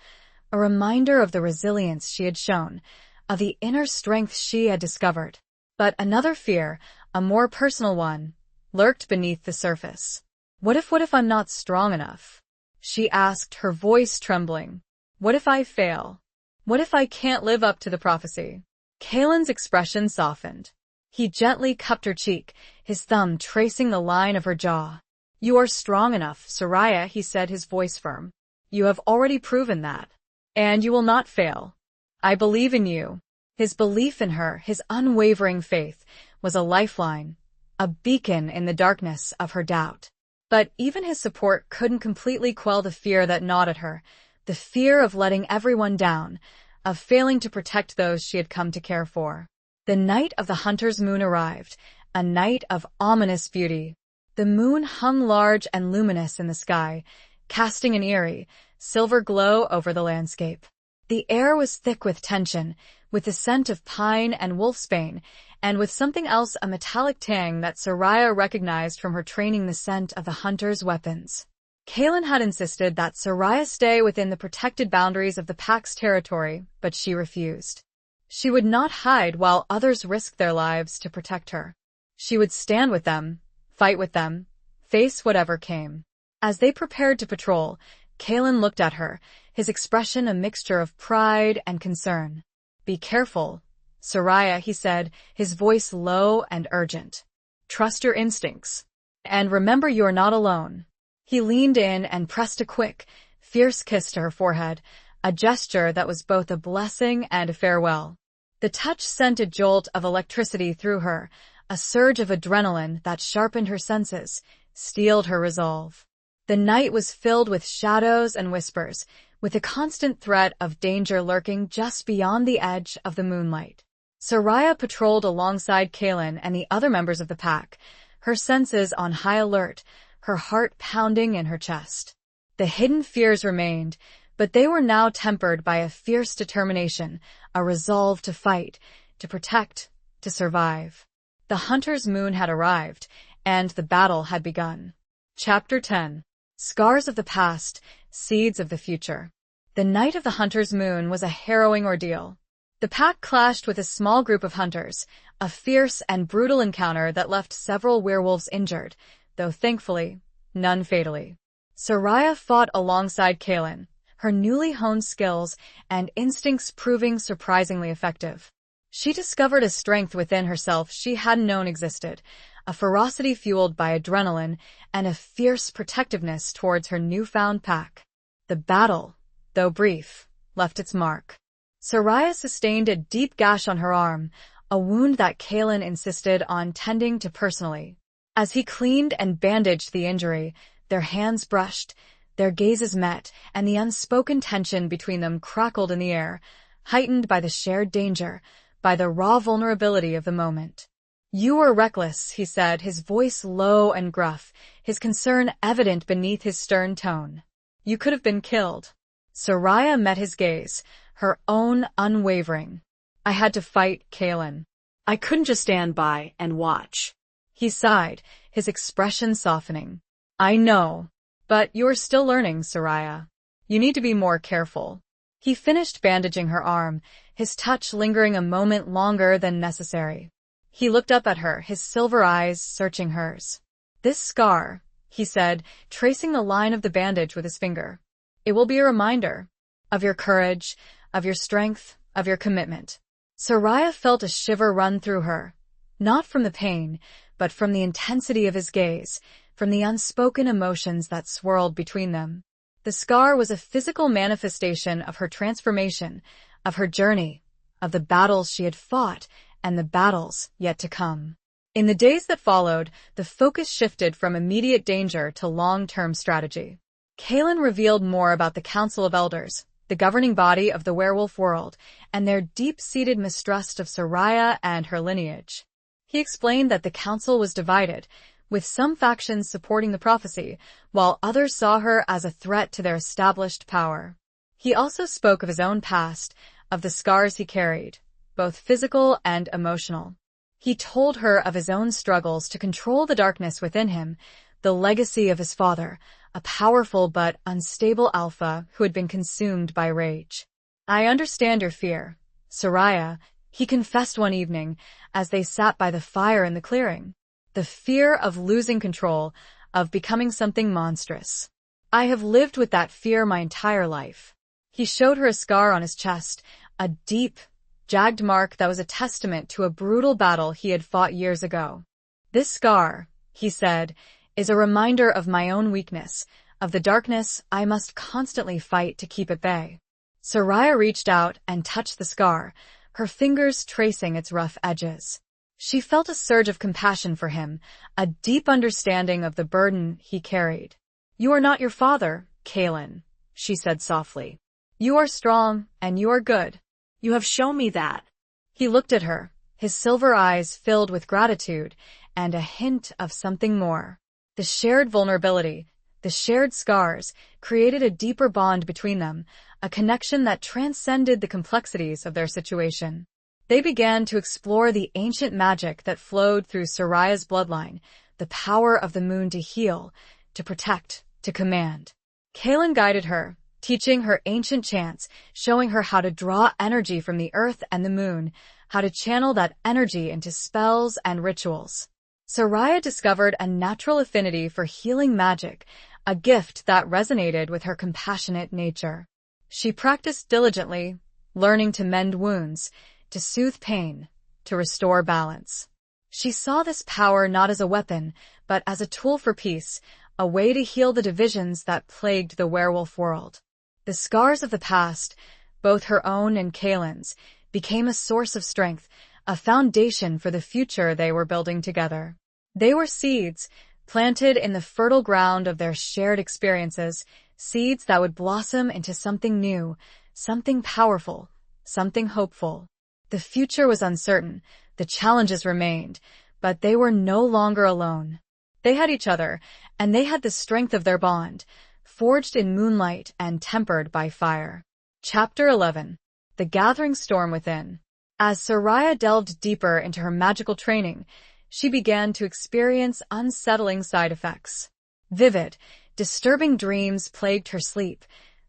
a reminder of the resilience she had shown, of the inner strength she had discovered. But another fear, a more personal one, lurked beneath the surface. What if I'm not strong enough? She asked, her voice trembling. What if I fail? What if I can't live up to the prophecy? Kalen's expression softened. He gently cupped her cheek, his thumb tracing the line of her jaw. You are strong enough, Soraya, he said, his voice firm. You have already proven that. And you will not fail. I believe in you. His belief in her, his unwavering faith, was a lifeline, a beacon in the darkness of her doubt. But even his support couldn't completely quell the fear that gnawed at her, the fear of letting everyone down, of failing to protect those she had come to care for. The night of the hunter's moon arrived, a night of ominous beauty. The moon hung large and luminous in the sky, casting an eerie, silver glow over the landscape. The air was thick with tension, with the scent of pine and wolfsbane, and with something else, a metallic tang that Soraya recognized from her training, the scent of the hunter's weapons. Kalen had insisted that Soraya stay within the protected boundaries of the pack's territory, but she refused. She would not hide while others risked their lives to protect her. She would stand with them, fight with them, face whatever came. As they prepared to patrol, Kalen looked at her, his expression a mixture of pride and concern. Be careful, Soraya, he said, his voice low and urgent. Trust your instincts. And remember, you're not alone. He leaned in and pressed a quick, fierce kiss to her forehead, a gesture that was both a blessing and a farewell. The touch sent a jolt of electricity through her, a surge of adrenaline that sharpened her senses, steeled her resolve. The night was filled with shadows and whispers, with a constant threat of danger lurking just beyond the edge of the moonlight. Soraya patrolled alongside Kalen and the other members of the pack, her senses on high alert, her heart pounding in her chest. The hidden fears remained, but they were now tempered by a fierce determination, a resolve to fight, to protect, to survive. The hunter's moon had arrived, and the battle had begun. Chapter 10. Scars of the Past, Seeds of the Future. The night of the hunter's moon was a harrowing ordeal. The pack clashed with a small group of hunters, a fierce and brutal encounter that left several werewolves injured, though thankfully, none fatally. Soraya fought alongside Kalen, her newly honed skills and instincts proving surprisingly effective. She discovered a strength within herself she hadn't known existed, a ferocity fueled by adrenaline, and a fierce protectiveness towards her newfound pack. The battle, though brief, left its mark. Soraya sustained a deep gash on her arm, a wound that Kalen insisted on tending to personally. As he cleaned and bandaged the injury, their hands brushed, their gazes met, and the unspoken tension between them crackled in the air, heightened by the shared danger, by the raw vulnerability of the moment. You were reckless, he said, his voice low and gruff, his concern evident beneath his stern tone. You could have been killed. Soraya met his gaze, her own unwavering. I had to fight, Kalen. I couldn't just stand by and watch. He sighed, his expression softening. I know, but you're still learning, Soraya. You need to be more careful. He finished bandaging her arm, his touch lingering a moment longer than necessary. He looked up at her, his silver eyes searching hers. This scar, he said, tracing the line of the bandage with his finger. It will be a reminder of your courage, of your strength, of your commitment. Soraya felt a shiver run through her, not from the pain, but from the intensity of his gaze, from the unspoken emotions that swirled between them. The scar was a physical manifestation of her transformation, of her journey, of the battles she had fought, and the battles yet to come. In the days that followed, the focus shifted from immediate danger to long-term strategy. Kalen revealed more about the Council of Elders, the governing body of the werewolf world, and their deep-seated mistrust of Soraya and her lineage. He explained that the council was divided, with some factions supporting the prophecy, while others saw her as a threat to their established power. He also spoke of his own past, of the scars he carried, both physical and emotional. He told her of his own struggles to control the darkness within him, the legacy of his father, a powerful but unstable alpha who had been consumed by rage. I understand your fear, Soraya, he confessed one evening as they sat by the fire in the clearing. The fear of losing control, of becoming something monstrous. I have lived with that fear my entire life. He showed her a scar on his chest, a deep, jagged mark that was a testament to a brutal battle he had fought years ago. This scar, he said, is a reminder of my own weakness, of the darkness I must constantly fight to keep at bay. Soraya reached out and touched the scar, her fingers tracing its rough edges. She felt a surge of compassion for him, a deep understanding of the burden he carried. "You are not your father, Kaylin," she said softly. "You are strong, and you are good. You have shown me that." He looked at her, his silver eyes filled with gratitude and a hint of something more. The shared vulnerability, the shared scars, created a deeper bond between them, a connection that transcended the complexities of their situation. They began to explore the ancient magic that flowed through Soraya's bloodline, the power of the moon to heal, to protect, to command. Kaylin guided her, teaching her ancient chants, showing her how to draw energy from the earth and the moon, how to channel that energy into spells and rituals. Soraya discovered a natural affinity for healing magic, a gift that resonated with her compassionate nature. She practiced diligently, learning to mend wounds, to soothe pain, to restore balance. She saw this power not as a weapon, but as a tool for peace, a way to heal the divisions that plagued the werewolf world. The scars of the past, both her own and Kaylin's, became a source of strength, a foundation for the future they were building together. They were seeds, planted in the fertile ground of their shared experiences, seeds that would blossom into something new, something powerful, something hopeful. The future was uncertain, the challenges remained, but they were no longer alone. They had each other, and they had the strength of their bond, forged in moonlight and tempered by fire. Chapter 11. The Gathering Storm Within. As Soraya delved deeper into her magical training, she began to experience unsettling side effects. Vivid, disturbing dreams plagued her sleep,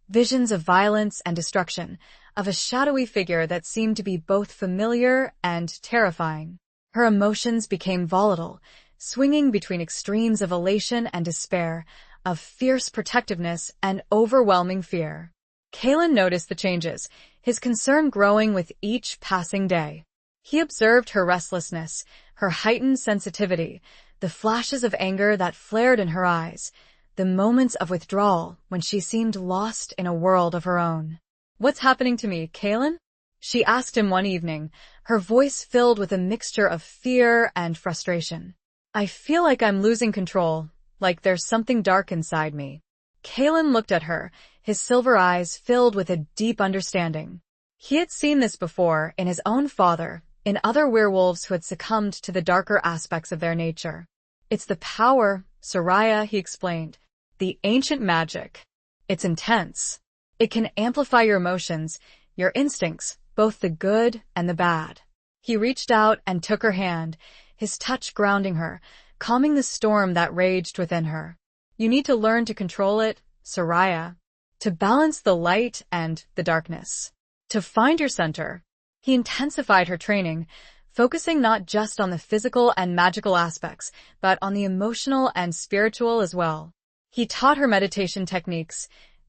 visions of violence and destruction, of a shadowy figure that seemed to be both familiar and terrifying. Her emotions became volatile, swinging between extremes of elation and despair, of fierce protectiveness and overwhelming fear. Kaylin noticed the changes, his concern growing with each passing day. He observed her restlessness, her heightened sensitivity, the flashes of anger that flared in her eyes, the moments of withdrawal when she seemed lost in a world of her own. "What's happening to me, Kaylin?" she asked him one evening, her voice filled with a mixture of fear and frustration. "I feel like I'm losing control, like there's something dark inside me." Kaylin looked at her, his silver eyes filled with a deep understanding. He had seen this before in his own father, in other werewolves who had succumbed to the darker aspects of their nature. "It's the power, Soraya," he explained. "The ancient magic. It's intense. It can amplify your emotions, your instincts, both the good and the bad." He reached out and took her hand, his touch grounding her, calming the storm that raged within her. "You need to learn to control it, Soraya, to balance the light and the darkness, to find your center." He intensified her training, focusing not just on the physical and magical aspects, but on the emotional and spiritual as well. He taught her meditation techniques,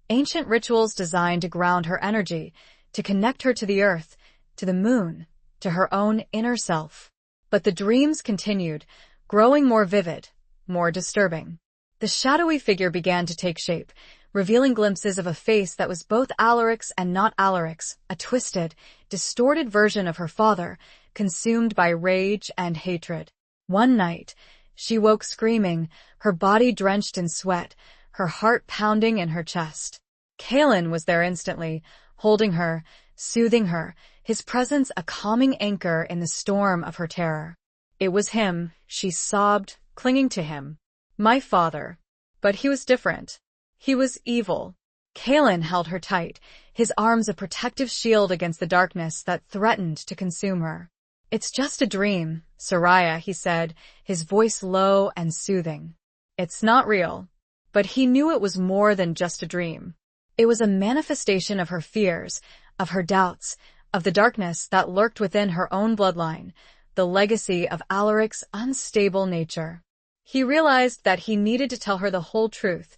ancient rituals designed to ground her energy, to connect her to the earth, to the moon, to her own inner self. But the dreams continued, growing more vivid, more disturbing. The shadowy figure began to take shape, revealing glimpses of a face that was both Alaric's and not Alaric's, a twisted, distorted version of her father, consumed by rage and hatred. One night, she woke screaming, her body drenched in sweat, her heart pounding in her chest. Kaylin was there instantly, holding her, soothing her, his presence a calming anchor in the storm of her terror. "It was him," she sobbed, clinging to him. "My father. But he was different. He was evil." Kaylin held her tight, his arms a protective shield against the darkness that threatened to consume her. "It's just a dream, Soraya," he said, his voice low and soothing. "It's not real." But he knew it was more than just a dream. It was a manifestation of her fears, of her doubts, of the darkness that lurked within her own bloodline, the legacy of Alaric's unstable nature. He realized that he needed to tell her the whole truth,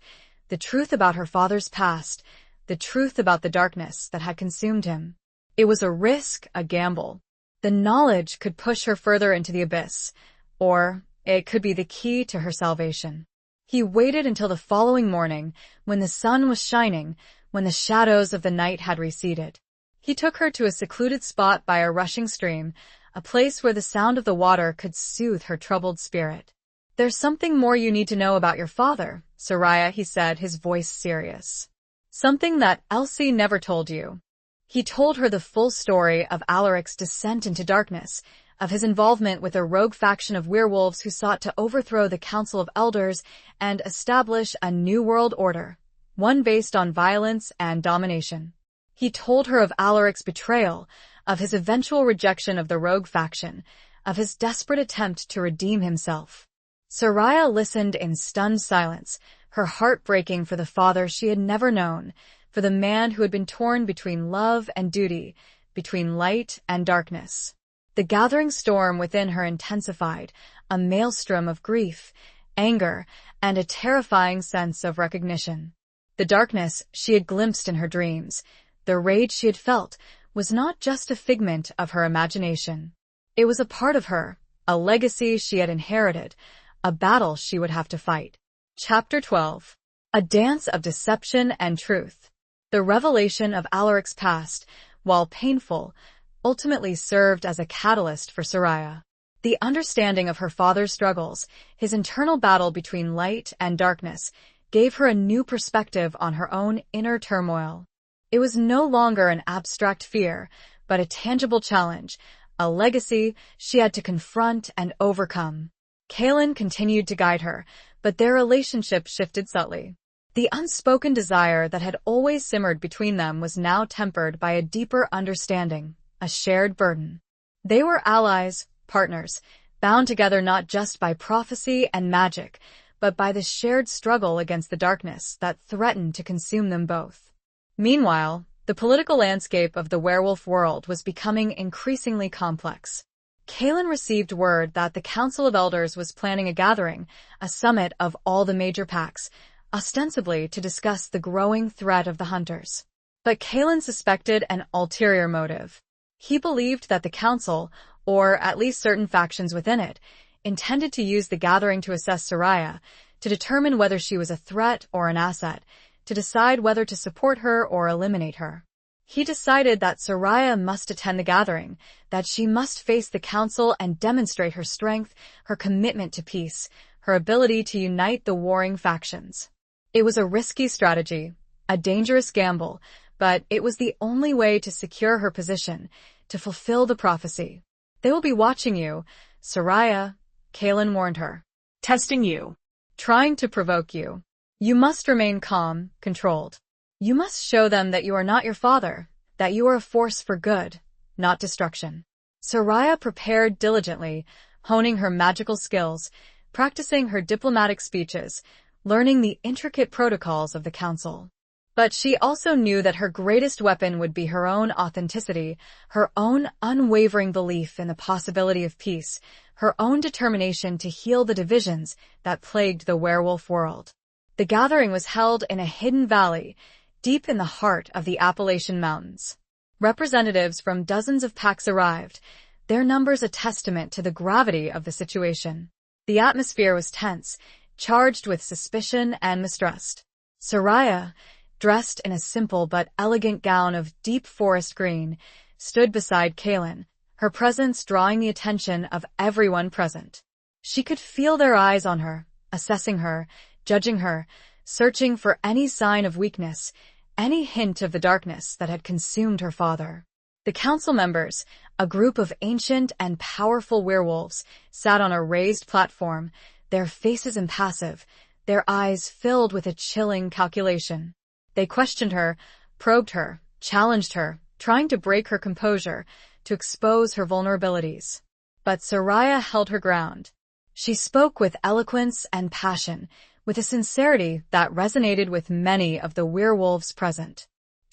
the truth about her father's past, the truth about the darkness that had consumed him. It was a risk, a gamble. The knowledge could push her further into the abyss, or it could be the key to her salvation. He waited until the following morning, when the sun was shining, when the shadows of the night had receded. He took her to a secluded spot by a rushing stream, a place where the sound of the water could soothe her troubled spirit. "There's something more you need to know about your father, Soraya," he said, his voice serious. "Something that Elsie never told you." He told her the full story of Alaric's descent into darkness, of his involvement with a rogue faction of werewolves who sought to overthrow the Council of Elders and establish a new world order, one based on violence and domination. He told her of Alaric's betrayal, of his eventual rejection of the rogue faction, of his desperate attempt to redeem himself. Soraya listened in stunned silence, her heart breaking for the father she had never known, for the man who had been torn between love and duty, between light and darkness. The gathering storm within her intensified, a maelstrom of grief, anger, and a terrifying sense of recognition. The darkness she had glimpsed in her dreams, the rage she had felt, was not just a figment of her imagination. It was a part of her, a legacy she had inherited, a battle she would have to fight. Chapter 12. A Dance of Deception and Truth. The revelation of Alaric's past, while painful, ultimately served as a catalyst for Soraya. The understanding of her father's struggles, his internal battle between light and darkness, gave her a new perspective on her own inner turmoil. It was no longer an abstract fear, but a tangible challenge, a legacy she had to confront and overcome. Kaelin continued to guide her, but their relationship shifted subtly. The unspoken desire that had always simmered between them was now tempered by a deeper understanding, a shared burden. They were allies, partners, bound together not just by prophecy and magic, but by the shared struggle against the darkness that threatened to consume them both. Meanwhile, the political landscape of the werewolf world was becoming increasingly complex. Kaelin received word that the Council of Elders was planning a gathering, a summit of all the major packs, ostensibly to discuss the growing threat of the hunters. But Kaelin suspected an ulterior motive. He believed that the council, or at least certain factions within it, intended to use the gathering to assess Soraya, to determine whether she was a threat or an asset, to decide whether to support her or eliminate her. He decided that Soraya must attend the gathering, that she must face the council and demonstrate her strength, her commitment to peace, her ability to unite the warring factions. It was a risky strategy, a dangerous gamble, but it was the only way to secure her position, to fulfill the prophecy. "They will be watching you, Soraya," Kaelin warned her. "Testing you. Trying to provoke you. You must remain calm, controlled. You must show them that you are not your father, that you are a force for good, not destruction." Soraya prepared diligently, honing her magical skills, practicing her diplomatic speeches, learning the intricate protocols of the council. But she also knew that her greatest weapon would be her own authenticity, her own unwavering belief in the possibility of peace, her own determination to heal the divisions that plagued the werewolf world. The gathering was held in a hidden valley, deep in the heart of the Appalachian Mountains. Representatives from dozens of packs arrived, their numbers a testament to the gravity of the situation. The atmosphere was tense, charged with suspicion and mistrust. Soraya, dressed in a simple but elegant gown of deep forest green, stood beside Kaelin, her presence drawing the attention of everyone present. She could feel their eyes on her, assessing her, judging her, searching for any sign of weakness, any hint of the darkness that had consumed her father. The council members, a group of ancient and powerful werewolves, sat on a raised platform, their faces impassive, their eyes filled with a chilling calculation. They questioned her, probed her, challenged her, trying to break her composure, to expose her vulnerabilities. But Soraya held her ground. She spoke with eloquence and passion, with a sincerity that resonated with many of the werewolves present.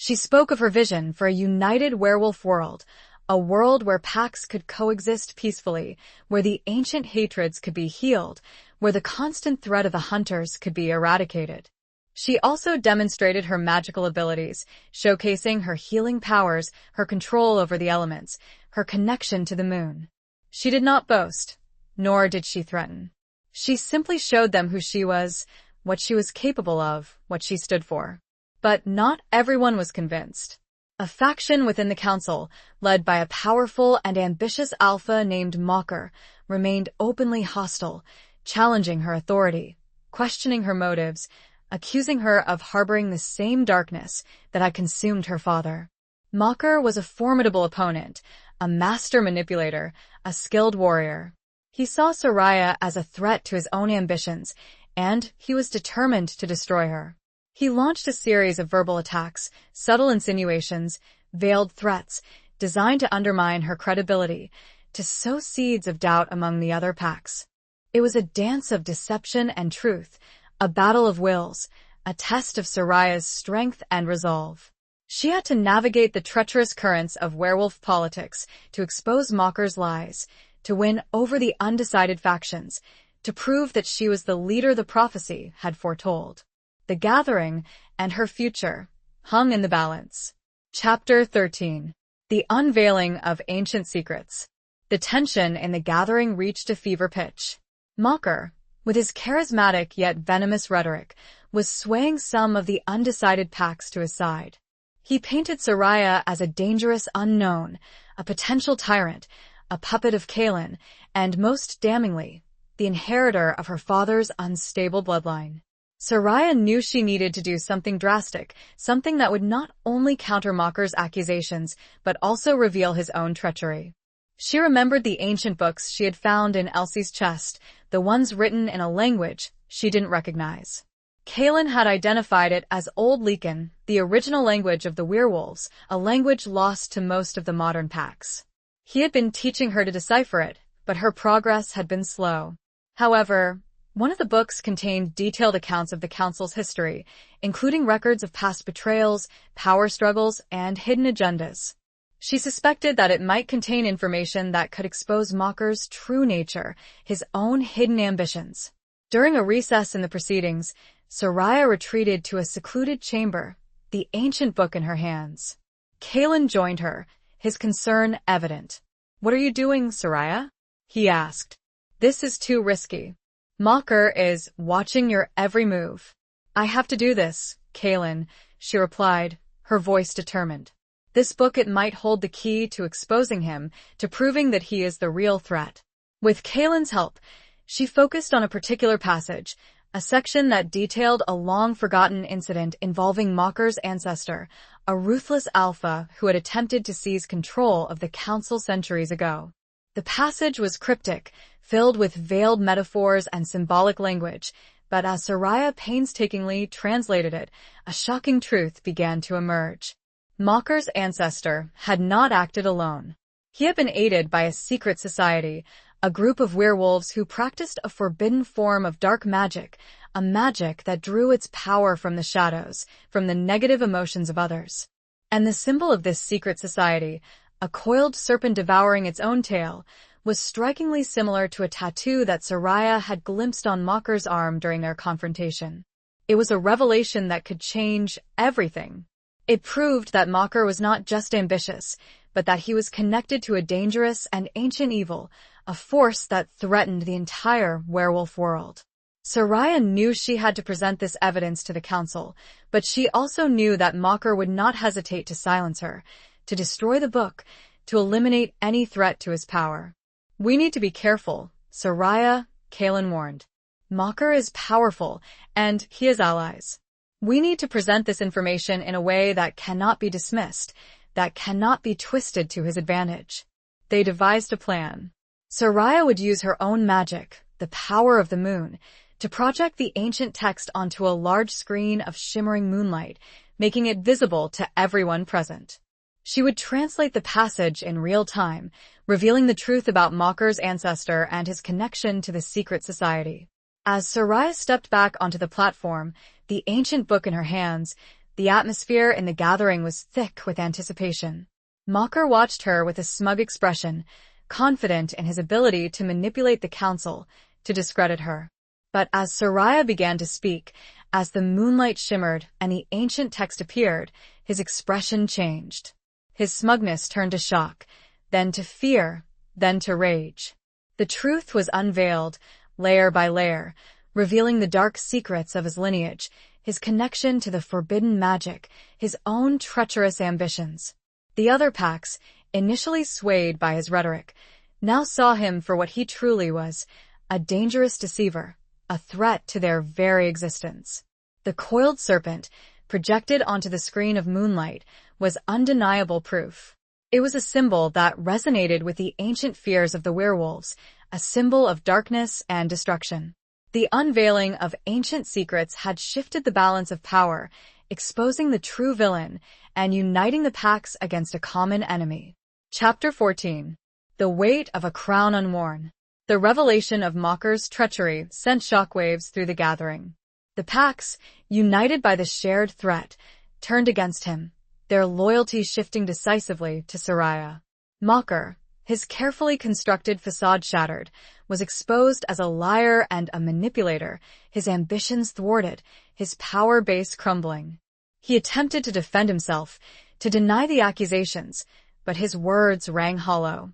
She spoke of her vision for a united werewolf world, a world where packs could coexist peacefully, where the ancient hatreds could be healed, where the constant threat of the hunters could be eradicated. She also demonstrated her magical abilities, showcasing her healing powers, her control over the elements, her connection to the moon. She did not boast, nor did she threaten. She simply showed them who she was, what she was capable of, what she stood for. But not everyone was convinced. A faction within the council, led by a powerful and ambitious alpha named Mocker, remained openly hostile, challenging her authority, questioning her motives, accusing her of harboring the same darkness that had consumed her father. Mocker was a formidable opponent, a master manipulator, a skilled warrior. He saw Soraya as a threat to his own ambitions, and he was determined to destroy her. He launched a series of verbal attacks, subtle insinuations, veiled threats, designed to undermine her credibility, to sow seeds of doubt among the other packs. It was a dance of deception and truth, a battle of wills, a test of Soraya's strength and resolve. She had to navigate the treacherous currents of werewolf politics, to expose Mocker's lies, to win over the undecided factions, to prove that she was the leader the prophecy had foretold. The gathering and her future hung in the balance. Chapter 13. The Unveiling of Ancient Secrets. The tension in the gathering reached a fever pitch. Mocker, with his charismatic yet venomous rhetoric, was swaying some of the undecided packs to his side. He painted Soraya as a dangerous unknown, a potential tyrant, a puppet of Kaelin, and most damningly, the inheritor of her father's unstable bloodline. Soraya knew she needed to do something drastic, something that would not only counter Mocker's accusations, but also reveal his own treachery. She remembered the ancient books she had found in Elsie's chest, the ones written in a language she didn't recognize. Kaelin had identified it as Old Leakin, the original language of the werewolves, a language lost to most of the modern packs. He had been teaching her to decipher it, but her progress had been slow. However, one of the books contained detailed accounts of the Council's history, including records of past betrayals, power struggles, and hidden agendas. She suspected that it might contain information that could expose Mocker's true nature, his own hidden ambitions. During a recess in the proceedings, Soraya retreated to a secluded chamber, the ancient book in her hands. Kaelin joined her, his concern evident. "What are you doing, Soraya?" he asked. "This is too risky. Mocker is watching your every move." "I have to do this, Kaelin," she replied, her voice determined. "This book, it might hold the key to exposing him, to proving that he is the real threat." With Kaelin's help, she focused on a particular passage, a section that detailed a long-forgotten incident involving Mocker's ancestor, a ruthless alpha who had attempted to seize control of the Council centuries ago. The passage was cryptic, filled with veiled metaphors and symbolic language, but as Soraya painstakingly translated it, a shocking truth began to emerge. Mocker's ancestor had not acted alone. He had been aided by a secret society, a group of werewolves who practiced a forbidden form of dark magic, a magic that drew its power from the shadows, from the negative emotions of others. And the symbol of this secret society, a coiled serpent devouring its own tail, was strikingly similar to a tattoo that Soraya had glimpsed on Mocker's arm during their confrontation. It was a revelation that could change everything. It proved that Mocker was not just ambitious, but that he was connected to a dangerous and ancient evil, a force that threatened the entire werewolf world. Soraya knew she had to present this evidence to the Council, but she also knew that Mocker would not hesitate to silence her, to destroy the book, to eliminate any threat to his power. "We need to be careful, Soraya," Kaelin warned. "Mocker is powerful, and he has allies. We need to present this information in a way that cannot be dismissed, that cannot be twisted to his advantage." They devised a plan. Soraya would use her own magic, the power of the moon, to project the ancient text onto a large screen of shimmering moonlight, making it visible to everyone present. She would translate the passage in real time, revealing the truth about Mocker's ancestor and his connection to the secret society. As Soraya stepped back onto the platform, the ancient book in her hands, The atmosphere in the gathering was thick with anticipation. Mocker watched her with a smug expression, confident in his ability to manipulate the council to discredit her. But as Soraya began to speak, as the moonlight shimmered and the ancient text appeared, his expression changed. His smugness turned to shock, then to fear, then to rage. The truth was unveiled, layer by layer, revealing the dark secrets of his lineage, his connection to the forbidden magic, his own treacherous ambitions. The other packs, initially swayed by his rhetoric, now saw him for what he truly was, a dangerous deceiver, a threat to their very existence. The coiled serpent, projected onto the screen of moonlight, was undeniable proof. It was a symbol that resonated with the ancient fears of the werewolves, a symbol of darkness and destruction. The unveiling of ancient secrets had shifted the balance of power, exposing the true villain and uniting the packs against a common enemy. Chapter 14. The Weight of a Crown Unworn. The revelation of Mocker's treachery sent shockwaves through the gathering. The packs, united by the shared threat, turned against him, their loyalty shifting decisively to Soraya. Mocker, his carefully constructed facade shattered, was exposed as a liar and a manipulator, his ambitions thwarted, his power base crumbling. He attempted to defend himself, to deny the accusations, but his words rang hollow.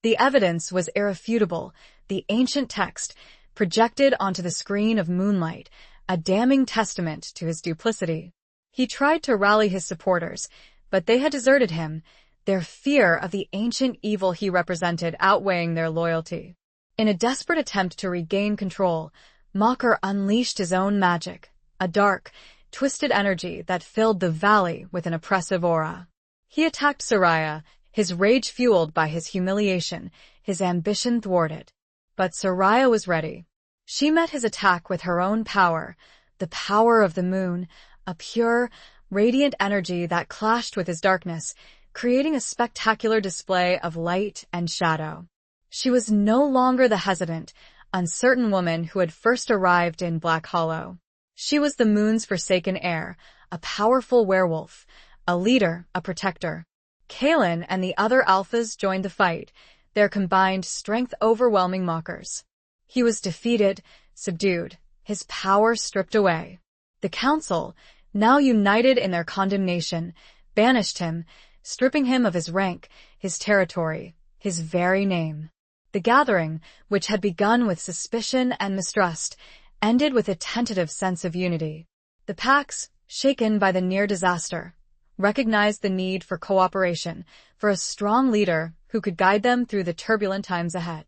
The evidence was irrefutable, the ancient text, projected onto the screen of moonlight, a damning testament to his duplicity. He tried to rally his supporters, but they had deserted him, their fear of the ancient evil he represented outweighing their loyalty. In a desperate attempt to regain control, Mocker unleashed his own magic, a dark, twisted energy that filled the valley with an oppressive aura. He attacked Soraya, his rage fueled by his humiliation, his ambition thwarted. But Soraya was ready. She met his attack with her own power, the power of the moon, a pure, radiant energy that clashed with his darkness, creating a spectacular display of light and shadow. She was no longer the hesitant, uncertain woman who had first arrived in Black Hollow. She was the moon's forsaken heir, a powerful werewolf, a leader, a protector. Kalen and the other alphas joined the fight, their combined strength overwhelming Mocker's. He was defeated, subdued, his power stripped away. The council, now united in their condemnation, banished him, stripping him of his rank, his territory, his very name. The gathering, which had begun with suspicion and mistrust, ended with a tentative sense of unity. The packs, shaken by the near disaster, recognized the need for cooperation, for a strong leader who could guide them through the turbulent times ahead.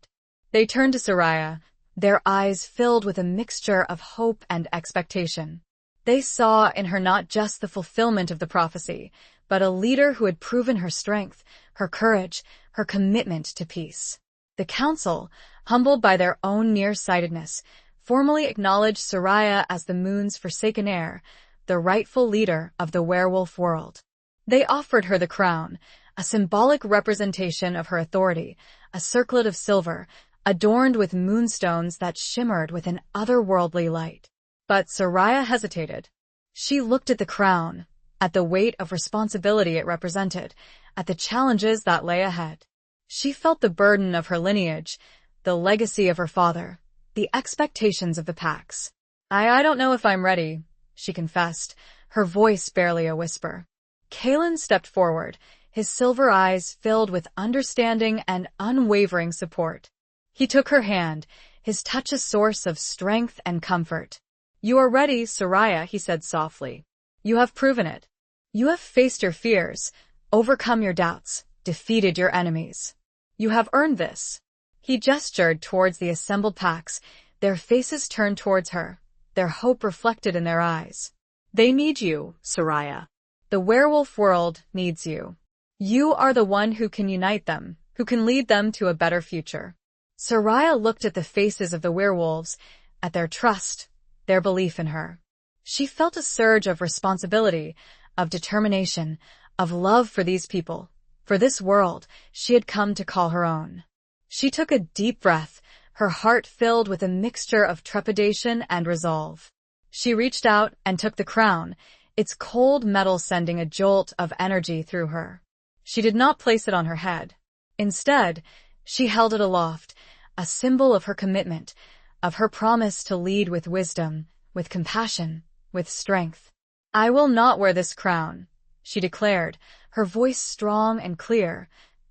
They turned to Soraya, their eyes filled with a mixture of hope and expectation. They saw in her not just the fulfillment of the prophecy, but a leader who had proven her strength, her courage, her commitment to peace. The council, humbled by their own nearsightedness, formally acknowledged Soraya as the moon's forsaken heir, the rightful leader of the werewolf world. They offered her the crown, a symbolic representation of her authority, a circlet of silver, adorned with moonstones that shimmered with an otherworldly light. But Soraya hesitated. She looked at the crown, at the weight of responsibility it represented, at the challenges that lay ahead. She felt the burden of her lineage, the legacy of her father, the expectations of the packs. I don't know if I'm ready, she confessed, her voice barely a whisper. Kalen stepped forward, his silver eyes filled with understanding and unwavering support. He took her hand, his touch a source of strength and comfort. You are ready, Soraya, he said softly. You have proven it. You have faced your fears, overcome your doubts, defeated your enemies. You have earned this. He gestured towards the assembled packs, their faces turned towards her, their hope reflected in their eyes. They need you, Soraya. The werewolf world needs you. You are the one who can unite them, who can lead them to a better future. Soraya looked at the faces of the werewolves, at their trust, their belief in her. She felt a surge of responsibility, of determination, of love for these people, for this world she had come to call her own. She took a deep breath, her heart filled with a mixture of trepidation and resolve. She reached out and took the crown, its cold metal sending a jolt of energy through her. She did not place it on her head. Instead, she held it aloft, a symbol of her commitment, of her promise to lead with wisdom, with compassion, with strength. "I will not wear this crown," she declared, her voice strong and clear,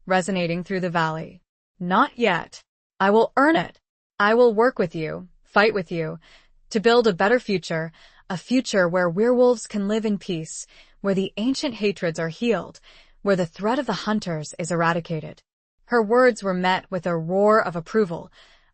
resonating through the valley. "Not yet. I will earn it. I will work with you, fight with you, to build a better future, a future where werewolves can live in peace, where the ancient hatreds are healed, where the threat of the hunters is eradicated." Her words were met with a roar of approval,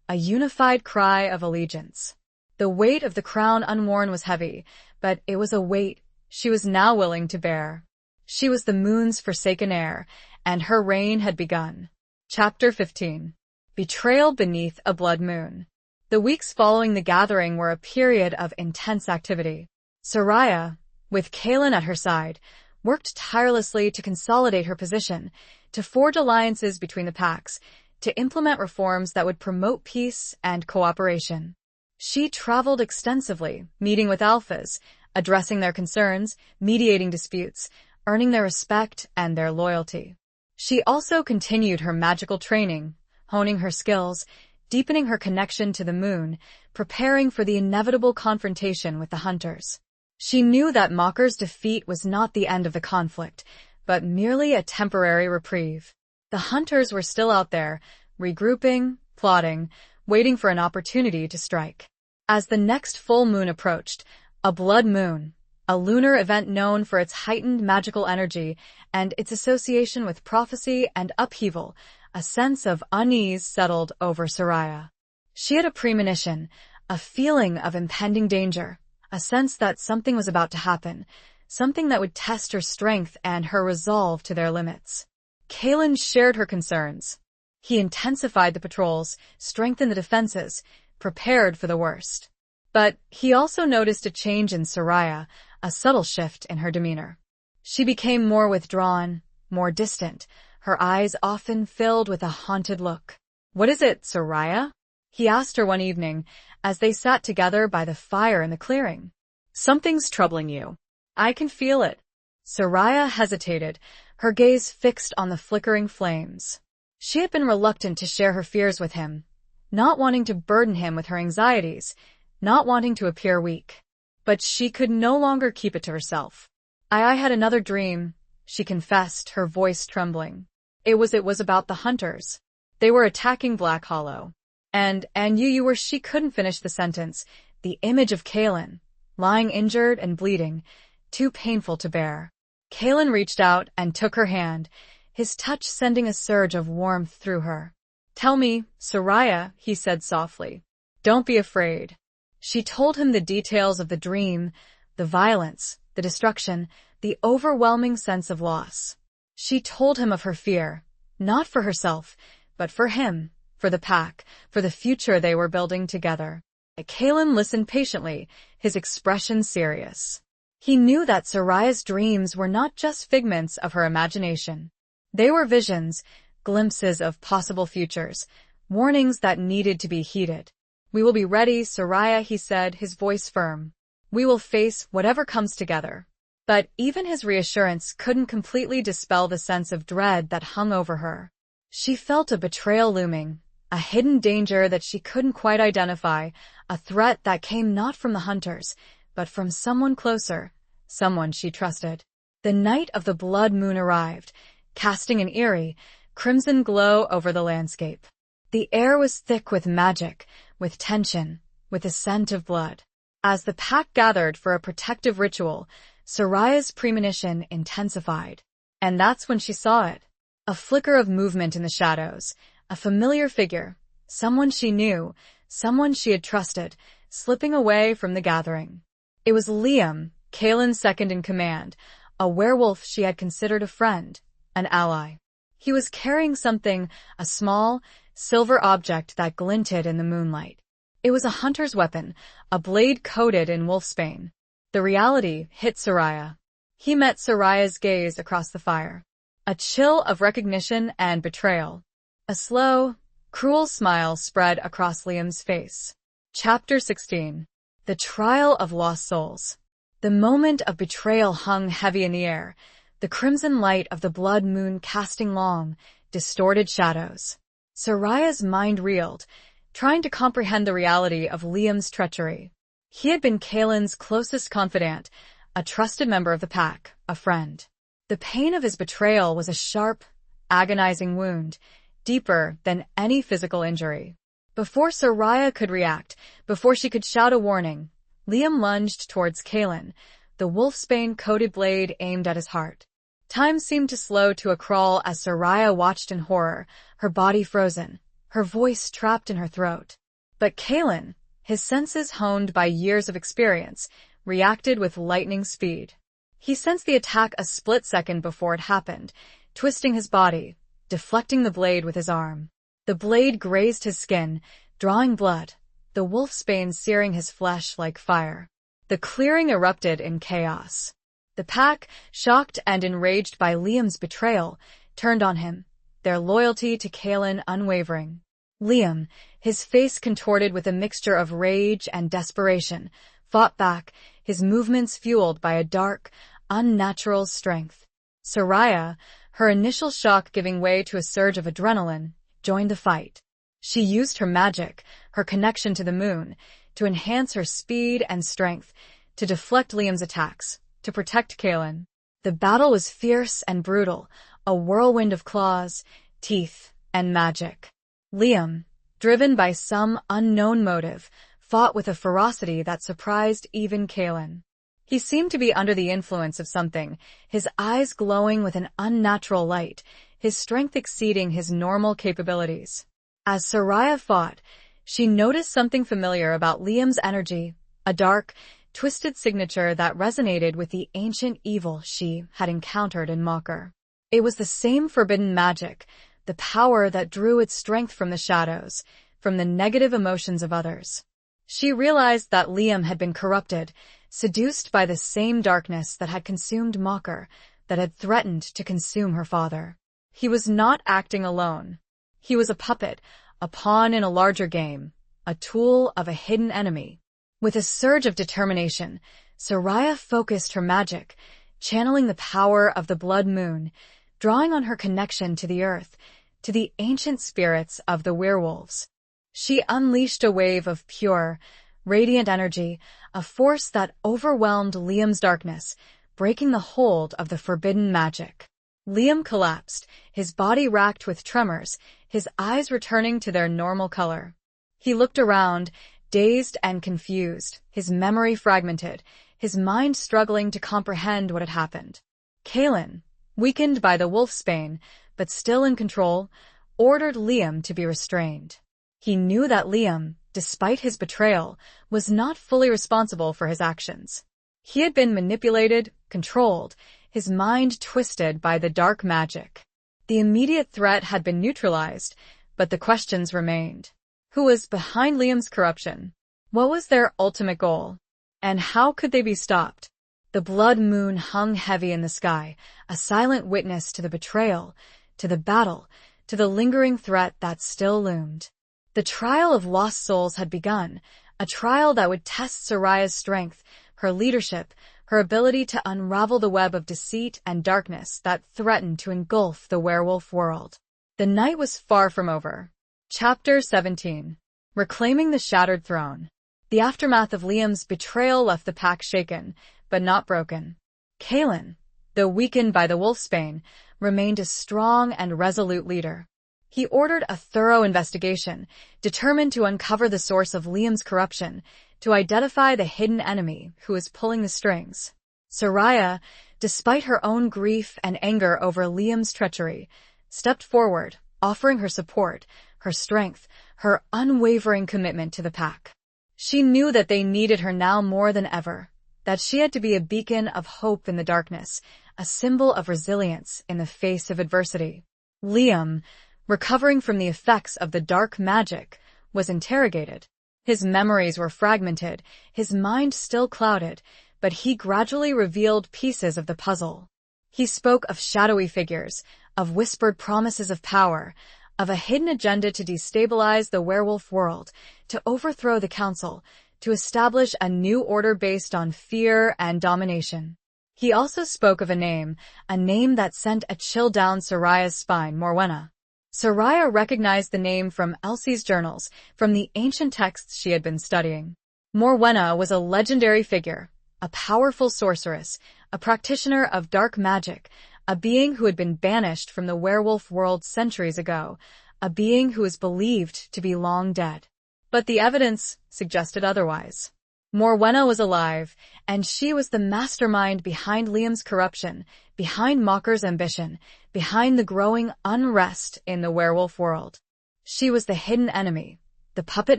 a unified cry of allegiance. The weight of the crown unworn was heavy, but it was a weight she was now willing to bear. She was the moon's forsaken heir, and her reign had begun. Chapter 15. Betrayal Beneath a Blood Moon. The weeks following the gathering were a period of intense activity. Soraya, with Kaelin at her side, worked tirelessly to consolidate her position, to forge alliances between the packs, to implement reforms that would promote peace and cooperation. She traveled extensively, meeting with alphas, addressing their concerns, mediating disputes, earning their respect and their loyalty. She also continued her magical training, honing her skills, deepening her connection to the moon, preparing for the inevitable confrontation with the hunters. She knew that Mocker's defeat was not the end of the conflict, but merely a temporary reprieve. The hunters were still out there, regrouping, plotting, waiting for an opportunity to strike. As the next full moon approached, a blood moon, a lunar event known for its heightened magical energy and its association with prophecy and upheaval, a sense of unease settled over Soraya. She had a premonition, a feeling of impending danger, a sense that something was about to happen, something that would test her strength and her resolve to their limits. Kaelin shared her concerns. He intensified the patrols, strengthened the defenses, prepared for the worst. But he also noticed a change in Soraya, a subtle shift in her demeanor. She became more withdrawn, more distant, her eyes often filled with a haunted look. "What is it, Soraya?" he asked her one evening, as they sat together by the fire in the clearing. "Something's troubling you. I can feel it." Soraya hesitated, her gaze fixed on the flickering flames. She had been reluctant to share her fears with him, not wanting to burden him with her anxieties, not wanting to appear weak. But she could no longer keep it to herself. I had another dream," she confessed, her voice trembling. It was about the hunters. They were attacking Black Hollow. And you were." She couldn't finish the sentence. The image of Kaelin, lying injured and bleeding, too painful to bear. Kaelin reached out and took her hand, his touch sending a surge of warmth through her. "Tell me, Soraya," he said softly. "Don't be afraid." She told him the details of the dream, the violence, the destruction, the overwhelming sense of loss. She told him of her fear, not for herself, but for him, for the pack, for the future they were building together. Kaelin listened patiently, his expression serious. He knew that Soraya's dreams were not just figments of her imagination. They were visions, glimpses of possible futures, warnings that needed to be heeded. "We will be ready, Soraya," he said, his voice firm. "We will face whatever comes together." But even his reassurance couldn't completely dispel the sense of dread that hung over her. She felt a betrayal looming, a hidden danger that she couldn't quite identify, a threat that came not from the hunters, but from someone closer, someone she trusted. The night of the blood moon arrived, casting an eerie, crimson glow over the landscape. The air was thick with magic, with tension, with the scent of blood. As the pack gathered for a protective ritual, Soraya's premonition intensified. And that's when she saw it. A flicker of movement in the shadows, a familiar figure, someone she knew, someone she had trusted, slipping away from the gathering. It was Liam, Kaelin's second in command, a werewolf she had considered a friend, an ally. He was carrying something, a small, silver object that glinted in the moonlight. It was a hunter's weapon, a blade coated in wolfsbane. The reality hit Soraya. He met Soraya's gaze across the fire. A chill of recognition and betrayal. A slow, cruel smile spread across Liam's face. Chapter 16. The Trial of Lost Souls. The moment of betrayal hung heavy in the air, the crimson light of the blood moon casting long, distorted shadows. Soraya's mind reeled, trying to comprehend the reality of Liam's treachery. He had been Kaelin's closest confidant, a trusted member of the pack, a friend. The pain of his betrayal was a sharp, agonizing wound, deeper than any physical injury. Before Soraya could react, before she could shout a warning, Liam lunged towards Kaelin, the wolfsbane-coated blade aimed at his heart. Time seemed to slow to a crawl as Soraya watched in horror, her body frozen, her voice trapped in her throat. But Kaelin, his senses honed by years of experience, reacted with lightning speed. He sensed the attack a split second before it happened, twisting his body, deflecting the blade with his arm. The blade grazed his skin, drawing blood, the wolfsbane searing his flesh like fire. The clearing erupted in chaos. The pack, shocked and enraged by Liam's betrayal, turned on him, their loyalty to Kaelin unwavering. Liam, his face contorted with a mixture of rage and desperation, fought back, his movements fueled by a dark, unnatural strength. Soraya, her initial shock giving way to a surge of adrenaline, joined the fight. She used her magic, her connection to the moon, to enhance her speed and strength, to deflect Liam's attacks, to protect Kaelin. The battle was fierce and brutal, a whirlwind of claws, teeth, and magic. Liam, driven by some unknown motive, fought with a ferocity that surprised even Kaelin. He seemed to be under the influence of something, his eyes glowing with an unnatural light, his strength exceeding his normal capabilities. As Soraya fought, she noticed something familiar about Liam's energy, a dark, twisted signature that resonated with the ancient evil she had encountered in Mocker. It was the same forbidden magic, the power that drew its strength from the shadows, from the negative emotions of others. She realized that Liam had been corrupted, seduced by the same darkness that had consumed Mocker, that had threatened to consume her father. He was not acting alone. He was a puppet, a pawn in a larger game, a tool of a hidden enemy. With a surge of determination, Soraya focused her magic, channeling the power of the blood moon, drawing on her connection to the earth, to the ancient spirits of the werewolves. She unleashed a wave of pure, radiant energy, a force that overwhelmed Liam's darkness, breaking the hold of the forbidden magic. Liam collapsed, his body racked with tremors, his eyes returning to their normal color. He looked around, dazed and confused, his memory fragmented, his mind struggling to comprehend what had happened. Kaelin, weakened by the wolfsbane, but still in control, ordered Liam to be restrained. He knew that Liam, despite his betrayal, was not fully responsible for his actions. He had been manipulated, controlled, his mind twisted by the dark magic. The immediate threat had been neutralized, but the questions remained. Who was behind Liam's corruption? What was their ultimate goal? And how could they be stopped? The blood moon hung heavy in the sky, a silent witness to the betrayal, to the battle, to the lingering threat that still loomed. The trial of lost souls had begun, a trial that would test Soraya's strength, her leadership, her ability to unravel the web of deceit and darkness that threatened to engulf the werewolf world. The night was far from over. Chapter 17. Reclaiming the Shattered Throne. The aftermath of Liam's betrayal left the pack shaken, but not broken. Kaelin, though weakened by the wolfsbane, remained a strong and resolute leader. He ordered a thorough investigation, determined to uncover the source of Liam's corruption, to identify the hidden enemy who was pulling the strings. Soraya, despite her own grief and anger over Liam's treachery, stepped forward, offering her support, her strength, her unwavering commitment to the pack. She knew that they needed her now more than ever, that she had to be a beacon of hope in the darkness, a symbol of resilience in the face of adversity. Liam, recovering from the effects of the dark magic, was interrogated. His memories were fragmented, his mind still clouded, but he gradually revealed pieces of the puzzle. He spoke of shadowy figures, of whispered promises of power, of a hidden agenda to destabilize the werewolf world, to overthrow the council, to establish a new order based on fear and domination. He also spoke of a name that sent a chill down Soraya's spine, Morwenna. Soraya recognized the name from Elsie's journals, from the ancient texts she had been studying. Morwenna was a legendary figure, a powerful sorceress, a practitioner of dark magic, a being who had been banished from the werewolf world centuries ago, a being who was believed to be long dead. But the evidence suggested otherwise. Morwenna was alive, and she was the mastermind behind Liam's corruption, behind Mocker's ambition, behind the growing unrest in the werewolf world. She was the hidden enemy, the puppet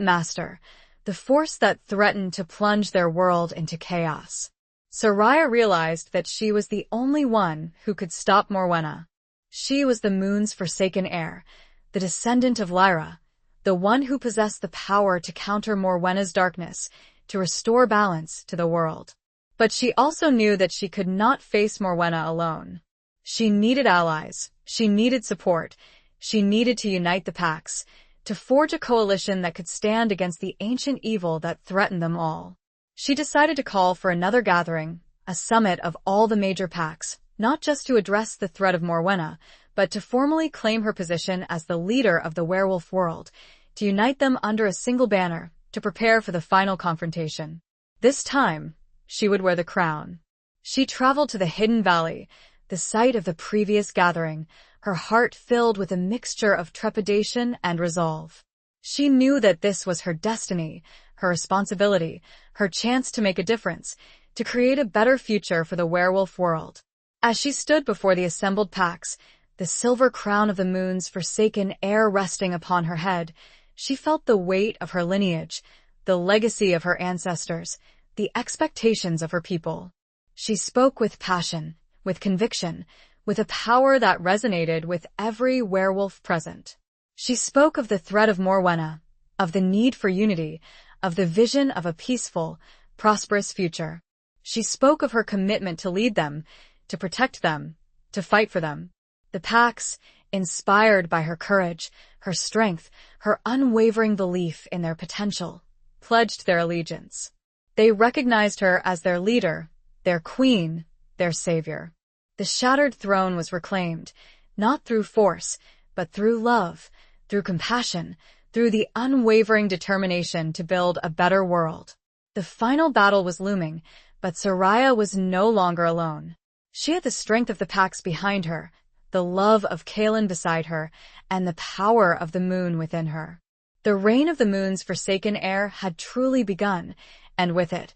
master, the force that threatened to plunge their world into chaos. Soraya realized that she was the only one who could stop Morwenna. She was the moon's forsaken heir, the descendant of Lyra, the one who possessed the power to counter Morwenna's darkness, to restore balance to the world. But she also knew that she could not face Morwenna alone. She needed allies, she needed support, she needed to unite the packs, to forge a coalition that could stand against the ancient evil that threatened them all. She decided to call for another gathering, a summit of all the major packs, not just to address the threat of Morwenna, but to formally claim her position as the leader of the werewolf world, to unite them under a single banner, to prepare for the final confrontation. This time, she would wear the crown. She traveled to the Hidden Valley, the site of the previous gathering, her heart filled with a mixture of trepidation and resolve. She knew that this was her destiny, her responsibility, her chance to make a difference, to create a better future for the werewolf world. As she stood before the assembled packs, the silver crown of the moon's forsaken heir resting upon her head, she felt the weight of her lineage, the legacy of her ancestors, the expectations of her people. She spoke with passion, with conviction, with a power that resonated with every werewolf present. She spoke of the threat of Morwenna, of the need for unity, of the vision of a peaceful, prosperous future. She spoke of her commitment to lead them, to protect them, to fight for them. The packs, inspired by her courage, her strength, her unwavering belief in their potential, pledged their allegiance. They recognized her as their leader, their queen, their savior. The shattered throne was reclaimed, not through force, but through love, through compassion, through the unwavering determination to build a better world. The final battle was looming, but Soraya was no longer alone. She had the strength of the packs behind her, the love of Kaelin beside her, and the power of the moon within her. The reign of the moon's forsaken heir had truly begun, and with it,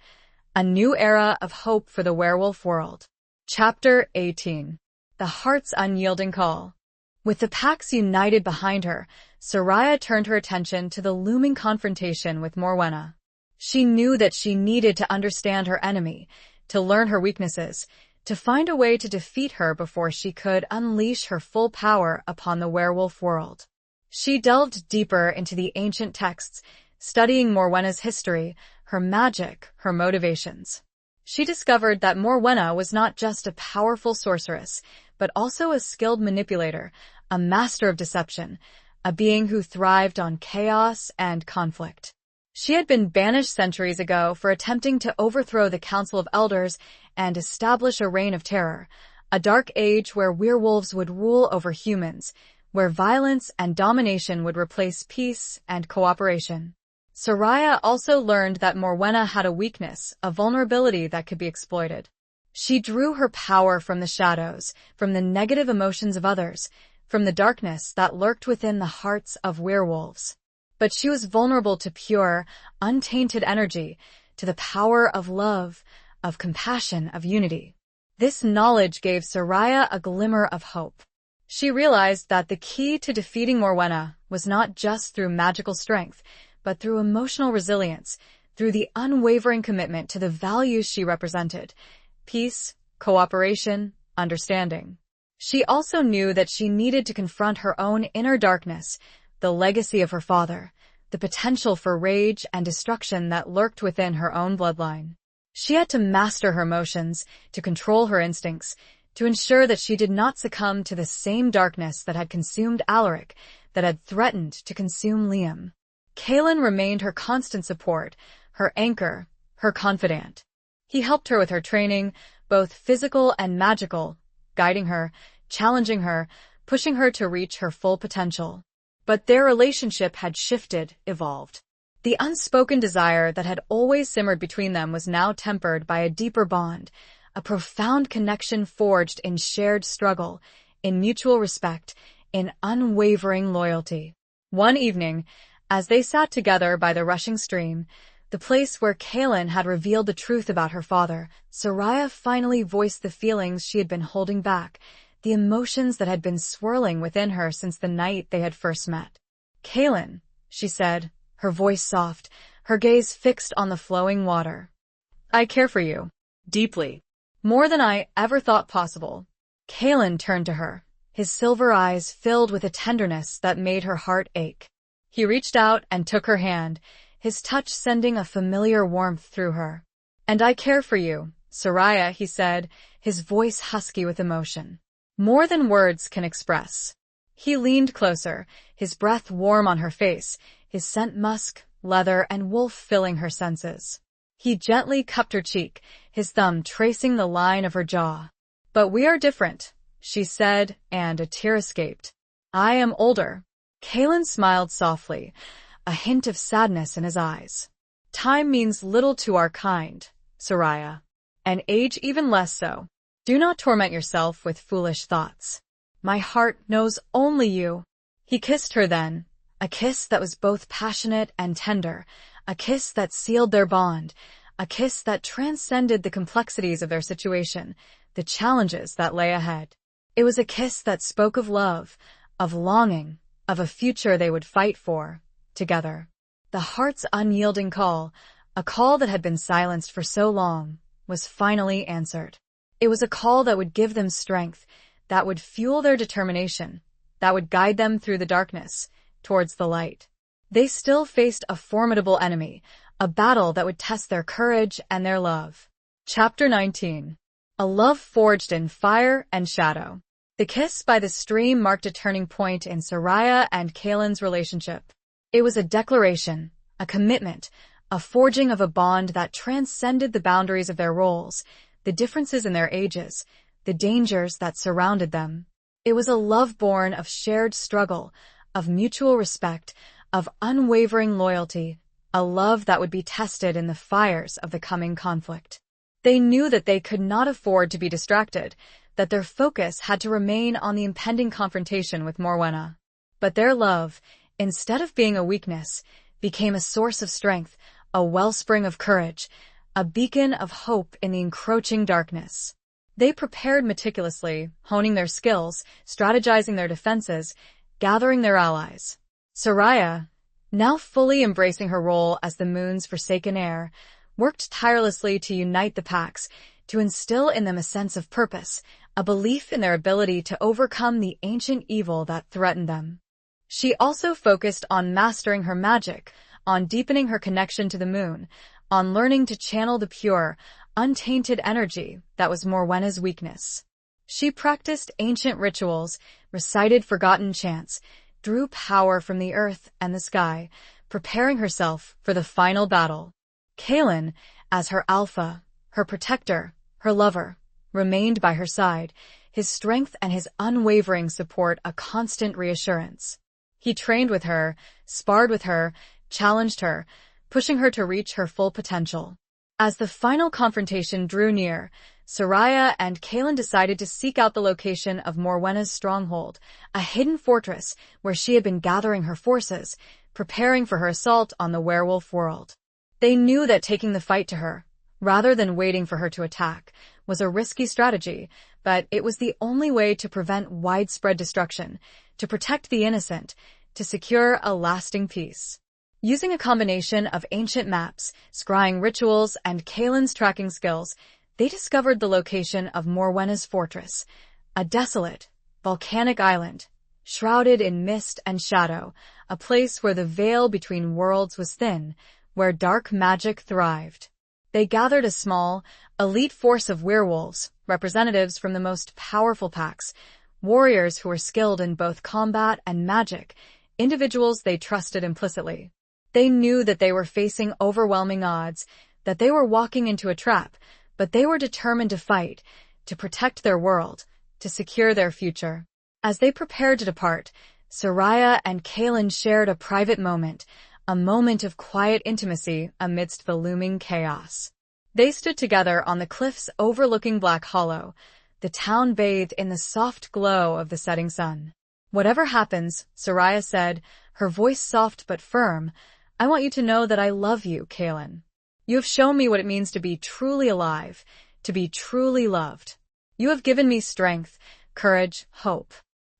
a new era of hope for the werewolf world. Chapter 18. The Heart's Unyielding Call. With the packs united behind her, Soraya turned her attention to the looming confrontation with Morwenna. She knew that she needed to understand her enemy, to learn her weaknesses, to find a way to defeat her before she could unleash her full power upon the werewolf world. She delved deeper into the ancient texts, studying Morwenna's history, her magic, her motivations. She discovered that Morwenna was not just a powerful sorceress, but also a skilled manipulator, a master of deception, a being who thrived on chaos and conflict. She had been banished centuries ago for attempting to overthrow the Council of Elders and establish a reign of terror, a dark age where werewolves would rule over humans, where violence and domination would replace peace and cooperation. Soraya also learned that Morwenna had a weakness, a vulnerability that could be exploited. She drew her power from the shadows, from the negative emotions of others, from the darkness that lurked within the hearts of werewolves. But she was vulnerable to pure, untainted energy, to the power of love, of compassion, of unity. This knowledge gave Soraya a glimmer of hope. She realized that the key to defeating Morwenna was not just through magical strength, but through emotional resilience, through the unwavering commitment to the values she represented: peace, cooperation, understanding. She also knew that she needed to confront her own inner darkness, the legacy of her father, the potential for rage and destruction that lurked within her own bloodline. She had to master her emotions, to control her instincts, to ensure that she did not succumb to the same darkness that had consumed Alaric, that had threatened to consume Liam. Kaelin remained her constant support, her anchor, her confidant. He helped her with her training, both physical and magical, guiding her, challenging her, pushing her to reach her full potential. But their relationship had shifted, evolved. The unspoken desire that had always simmered between them was now tempered by a deeper bond, a profound connection forged in shared struggle, in mutual respect, in unwavering loyalty. One evening, as they sat together by the rushing stream, the place where Kaylin had revealed the truth about her father, Soraya finally voiced the feelings she had been holding back, the emotions that had been swirling within her since the night they had first met. "Kaylin," she said, her voice soft, her gaze fixed on the flowing water. "I care for you. Deeply. More than I ever thought possible." Kaylin turned to her, his silver eyes filled with a tenderness that made her heart ache. He reached out and took her hand, his touch sending a familiar warmth through her. "And I care for you, Soraya," he said, his voice husky with emotion. "More than words can express." He leaned closer, his breath warm on her face, his scent musk, leather, and wolf filling her senses. He gently cupped her cheek, his thumb tracing the line of her jaw. "But we are different," she said, and a tear escaped. "I am older." Kaylin smiled softly, a hint of sadness in his eyes. "Time means little to our kind, Soraya, and age even less so. Do not torment yourself with foolish thoughts. My heart knows only you." He kissed her then, a kiss that was both passionate and tender, a kiss that sealed their bond, a kiss that transcended the complexities of their situation, the challenges that lay ahead. It was a kiss that spoke of love, of longing, of a future they would fight for, together. The heart's unyielding call, a call that had been silenced for so long, was finally answered. It was a call that would give them strength, that would fuel their determination, that would guide them through the darkness, towards the light. They still faced a formidable enemy, a battle that would test their courage and their love. Chapter 19. A love forged in fire and shadow. The kiss by the stream marked a turning point in Soraya and Kaylin's relationship. It was a declaration, a commitment, a forging of a bond that transcended the boundaries of their roles, the differences in their ages, the dangers that surrounded them. It was a love born of shared struggle, of mutual respect, of unwavering loyalty, a love that would be tested in the fires of the coming conflict. They knew that they could not afford to be distracted, that their focus had to remain on the impending confrontation with Morwenna. But their love, instead of being a weakness, became a source of strength, a wellspring of courage, a beacon of hope in the encroaching darkness. They prepared meticulously, honing their skills, strategizing their defenses, gathering their allies. Soraya, now fully embracing her role as the moon's forsaken heir, worked tirelessly to unite the packs, to instill in them a sense of purpose, a belief in their ability to overcome the ancient evil that threatened them. She also focused on mastering her magic, on deepening her connection to the moon, on learning to channel the pure, untainted energy that was Morwenna's weakness. She practiced ancient rituals, recited forgotten chants, drew power from the earth and the sky, preparing herself for the final battle. Kaylin, as her alpha, her protector, her lover, remained by her side, his strength and his unwavering support a constant reassurance. He trained with her, sparred with her, challenged her, pushing her to reach her full potential. As the final confrontation drew near, Soraya and Kaylin decided to seek out the location of Morwenna's stronghold, a hidden fortress where she had been gathering her forces, preparing for her assault on the werewolf world. They knew that taking the fight to her, rather than waiting for her to attack, was a risky strategy, but it was the only way to prevent widespread destruction, to protect the innocent, to secure a lasting peace. Using a combination of ancient maps, scrying rituals, and Kaylin's tracking skills, they discovered the location of Morwenna's fortress, a desolate, volcanic island, shrouded in mist and shadow, a place where the veil between worlds was thin, where dark magic thrived. They gathered a small, elite force of werewolves, representatives from the most powerful packs, warriors who were skilled in both combat and magic, individuals they trusted implicitly. They knew that they were facing overwhelming odds, that they were walking into a trap, but they were determined to fight, to protect their world, to secure their future. As they prepared to depart, Soraya and Kaelin shared a private moment, a moment of quiet intimacy amidst the looming chaos. They stood together on the cliffs overlooking Black Hollow, the town bathed in the soft glow of the setting sun. "Whatever happens," Soraya said, her voice soft but firm, "I want you to know that I love you, Kaelin. You have shown me what it means to be truly alive, to be truly loved. You have given me strength, courage, hope."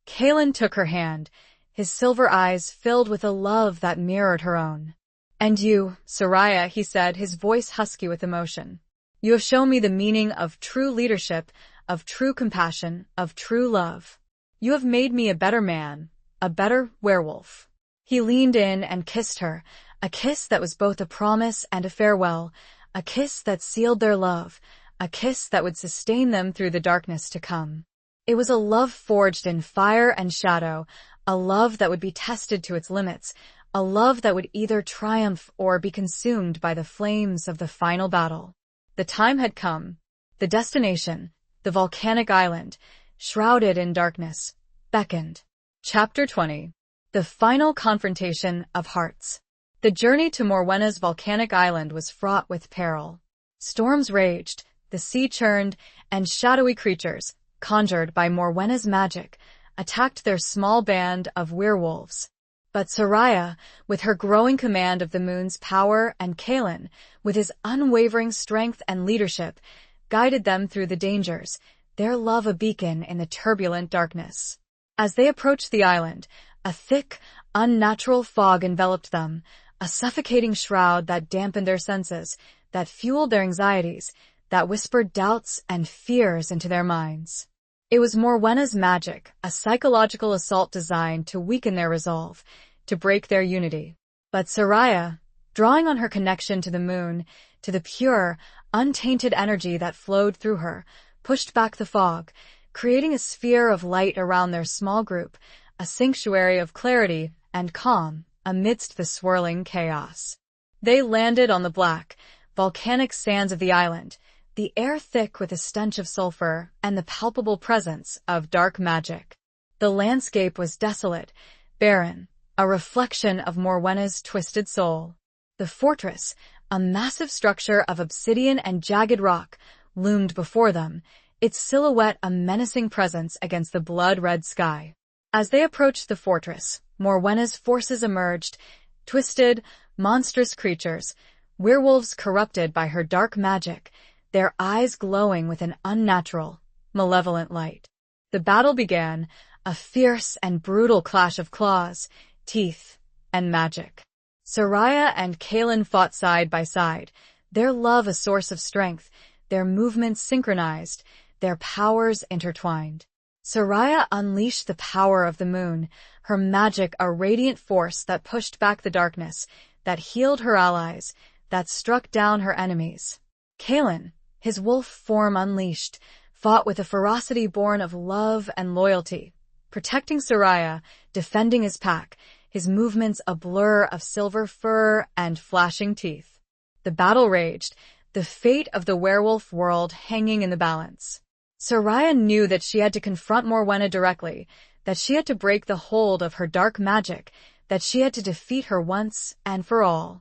Kaelin took her hand, his silver eyes filled with a love that mirrored her own. "And you, Soraya," he said, his voice husky with emotion. "You have shown me the meaning of true leadership, of true compassion, of true love. You have made me a better man, a better werewolf." He leaned in and kissed her, a kiss that was both a promise and a farewell, a kiss that sealed their love, a kiss that would sustain them through the darkness to come. It was a love forged in fire and shadow, a love that would be tested to its limits, a love that would either triumph or be consumed by the flames of the final battle. The time had come. The destination, the volcanic island, shrouded in darkness, beckoned. Chapter 20. The final confrontation of hearts. The journey to Morwenna's volcanic island was fraught with peril. Storms raged, the sea churned, and shadowy creatures, conjured by Morwenna's magic, attacked their small band of werewolves. But Soraya, with her growing command of the moon's power, and Kaelin, with his unwavering strength and leadership, guided them through the dangers, their love a beacon in the turbulent darkness. As they approached the island, a thick, unnatural fog enveloped them, a suffocating shroud that dampened their senses, that fueled their anxieties, that whispered doubts and fears into their minds. It was Morwenna's magic, a psychological assault designed to weaken their resolve, to break their unity. But Soraya, drawing on her connection to the moon, to the pure, untainted energy that flowed through her, pushed back the fog, creating a sphere of light around their small group, a sanctuary of clarity and calm amidst the swirling chaos. They landed on the black, volcanic sands of the island, the air thick with a stench of sulfur and the palpable presence of dark magic. The landscape was desolate, barren, a reflection of Morwenna's twisted soul. The fortress, a massive structure of obsidian and jagged rock, loomed before them, its silhouette a menacing presence against the blood-red sky. As they approached the fortress, Morwenna's forces emerged, twisted, monstrous creatures, werewolves corrupted by her dark magic, their eyes glowing with an unnatural, malevolent light. The battle began, a fierce and brutal clash of claws, teeth, and magic. Soraya and Kaelin fought side by side, their love a source of strength, their movements synchronized, their powers intertwined. Soraya unleashed the power of the moon, her magic a radiant force that pushed back the darkness, that healed her allies, that struck down her enemies. Kaelin, his wolf form unleashed, fought with a ferocity born of love and loyalty, protecting Soraya, defending his pack, his movements a blur of silver fur and flashing teeth. The battle raged, the fate of the werewolf world hanging in the balance. Soraya knew that she had to confront Morwenna directly, that she had to break the hold of her dark magic, that she had to defeat her once and for all.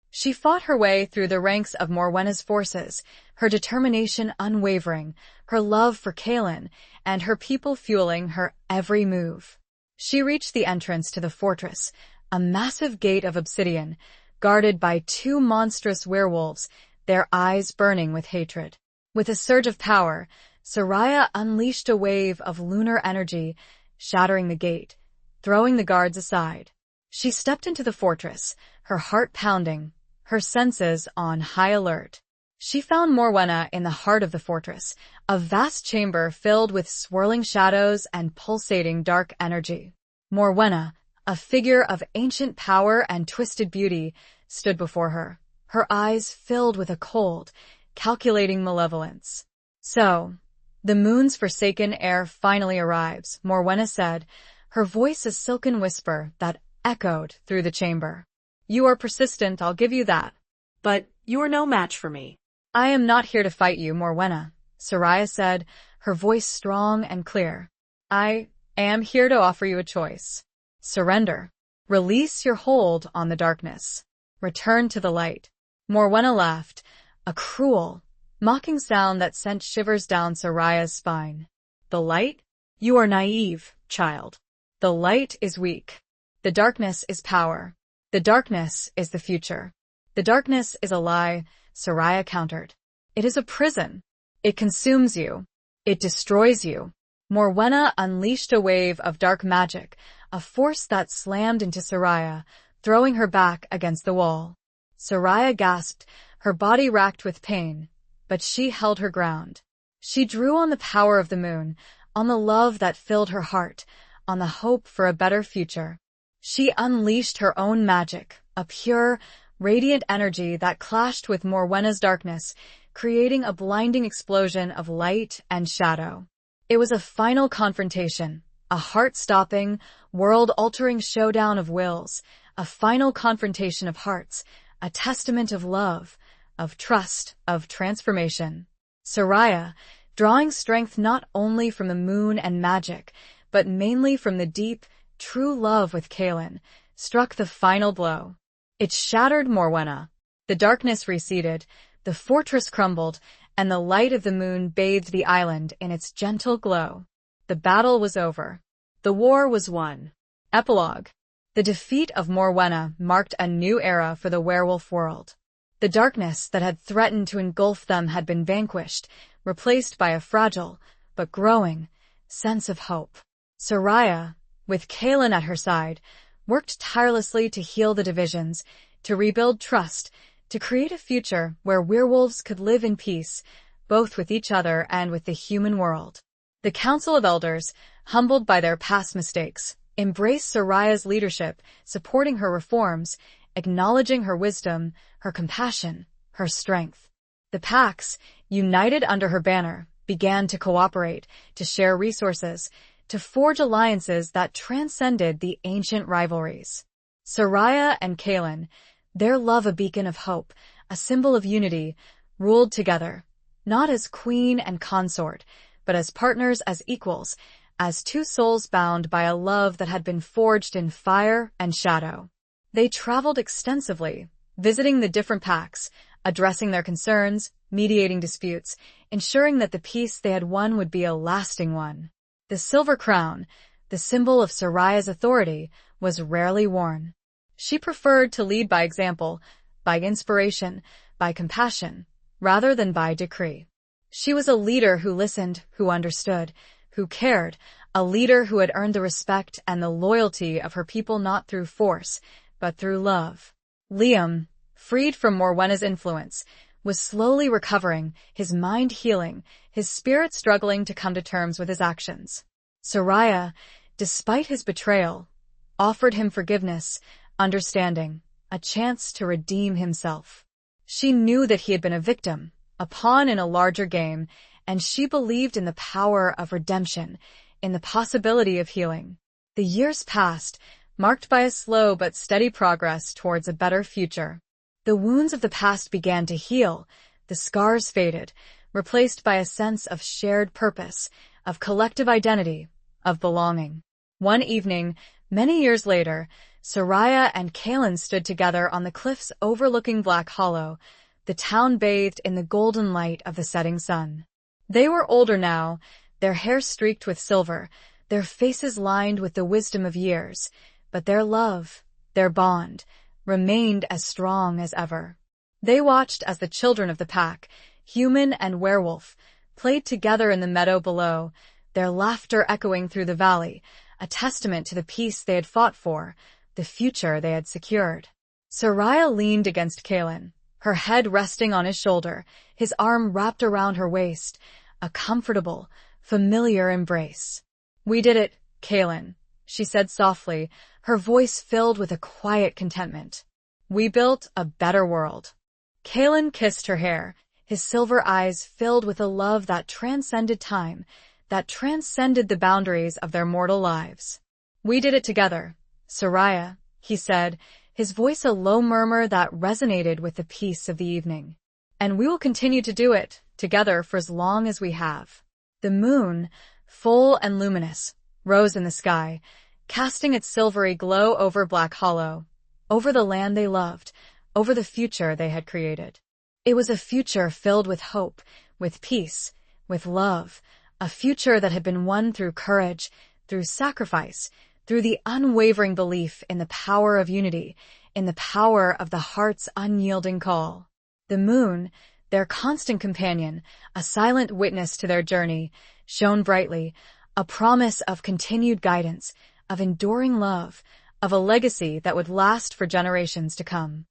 She fought her way through the ranks of Morwenna's forces, her determination unwavering, her love for Kaelin, and her people fueling her every move. She reached the entrance to the fortress, a massive gate of obsidian, guarded by two monstrous werewolves, their eyes burning with hatred. With a surge of power, Soraya unleashed a wave of lunar energy, shattering the gate, throwing the guards aside. She stepped into the fortress, her heart pounding, her senses on high alert. She found Morwenna in the heart of the fortress, a vast chamber filled with swirling shadows and pulsating dark energy. Morwenna, a figure of ancient power and twisted beauty, stood before her, her eyes filled with a cold, calculating malevolence. "So, the moon's forsaken heir finally arrives," Morwenna said, her voice a silken whisper that echoed through the chamber. You are persistent, I'll give you that. But you are no match for me. I am not here to fight you, Morwenna, Soraya said, her voice strong and clear. I am here to offer you a choice. Surrender. Release your hold on the darkness. Return to the light. Morwenna laughed, a cruel, mocking sound that sent shivers down Soraya's spine. The light? You are naive, child. The light is weak. The darkness is power. The darkness is the future. The darkness is a lie, Soraya countered. It is a prison. It consumes you. It destroys you. Morwenna unleashed a wave of dark magic, a force that slammed into Soraya, throwing her back against the wall. Soraya gasped, her body racked with pain, but she held her ground. She drew on the power of the moon, on the love that filled her heart, on the hope for a better future. She unleashed her own magic, a pure, radiant energy that clashed with Morwenna's darkness, creating a blinding explosion of light and shadow. It was a final confrontation, a heart-stopping, world-altering showdown of wills, a final confrontation of hearts, a testament of love, of trust, of transformation. Soraya, drawing strength not only from the moon and magic, but mainly from the deep, true love with Kaelin, struck the final blow. It shattered Morwenna. The darkness receded, the fortress crumbled, and the light of the moon bathed the island in its gentle glow. The battle was over. The war was won. Epilogue. The defeat of Morwenna marked a new era for the werewolf world. The darkness that had threatened to engulf them had been vanquished, replaced by a fragile, but growing, sense of hope. Soraya, with Kaelin at her side, worked tirelessly to heal the divisions, to rebuild trust, to create a future where werewolves could live in peace, both with each other and with the human world. The Council of Elders, humbled by their past mistakes, embraced Soraya's leadership, supporting her reforms, acknowledging her wisdom, her compassion, her strength. The packs, united under her banner, began to cooperate, to share resources, to forge alliances that transcended the ancient rivalries. Soraya and Kaelin, their love a beacon of hope, a symbol of unity, ruled together, not as queen and consort, but as partners, as equals, as two souls bound by a love that had been forged in fire and shadow. They traveled extensively, visiting the different packs, addressing their concerns, mediating disputes, ensuring that the peace they had won would be a lasting one. The silver crown, the symbol of Soraya's authority, was rarely worn. She preferred to lead by example, by inspiration, by compassion, rather than by decree. She was a leader who listened, who understood, who cared, a leader who had earned the respect and the loyalty of her people not through force, but through love. Liam, freed from Morwenna's influence, was slowly recovering, his mind healing, his spirit struggling to come to terms with his actions. Soraya, despite his betrayal, offered him forgiveness, understanding, a chance to redeem himself. She knew that he had been a victim, a pawn in a larger game, and she believed in the power of redemption, in the possibility of healing. The years passed, marked by a slow but steady progress towards a better future. The wounds of the past began to heal, the scars faded, replaced by a sense of shared purpose, of collective identity, of belonging. One evening, many years later, Soraya and Kaelin stood together on the cliffs overlooking Black Hollow, the town bathed in the golden light of the setting sun. They were older now, their hair streaked with silver, their faces lined with the wisdom of years, but their love, their bond, remained as strong as ever. They watched as the children of the pack, human and werewolf, played together in the meadow below, their laughter echoing through the valley, a testament to the peace they had fought for, the future they had secured. Soraya leaned against Kaelin, her head resting on his shoulder, his arm wrapped around her waist, a comfortable, familiar embrace. "We did it, Kaelin," she said softly, her voice filled with a quiet contentment. "We built a better world." Kaelin kissed her hair, his silver eyes filled with a love that transcended time, that transcended the boundaries of their mortal lives. "We did it together, Soraya," he said, his voice a low murmur that resonated with the peace of the evening. And we will continue to do it, together for as long as we have. The moon, full and luminous, rose in the sky, casting its silvery glow over Black Hollow, over the land they loved, over the future they had created. It was a future filled with hope, with peace, with love, a future that had been won through courage, through sacrifice, through the unwavering belief in the power of unity, in the power of the heart's unyielding call. The moon, their constant companion, a silent witness to their journey, shone brightly, a promise of continued guidance, of enduring love, of a legacy that would last for generations to come.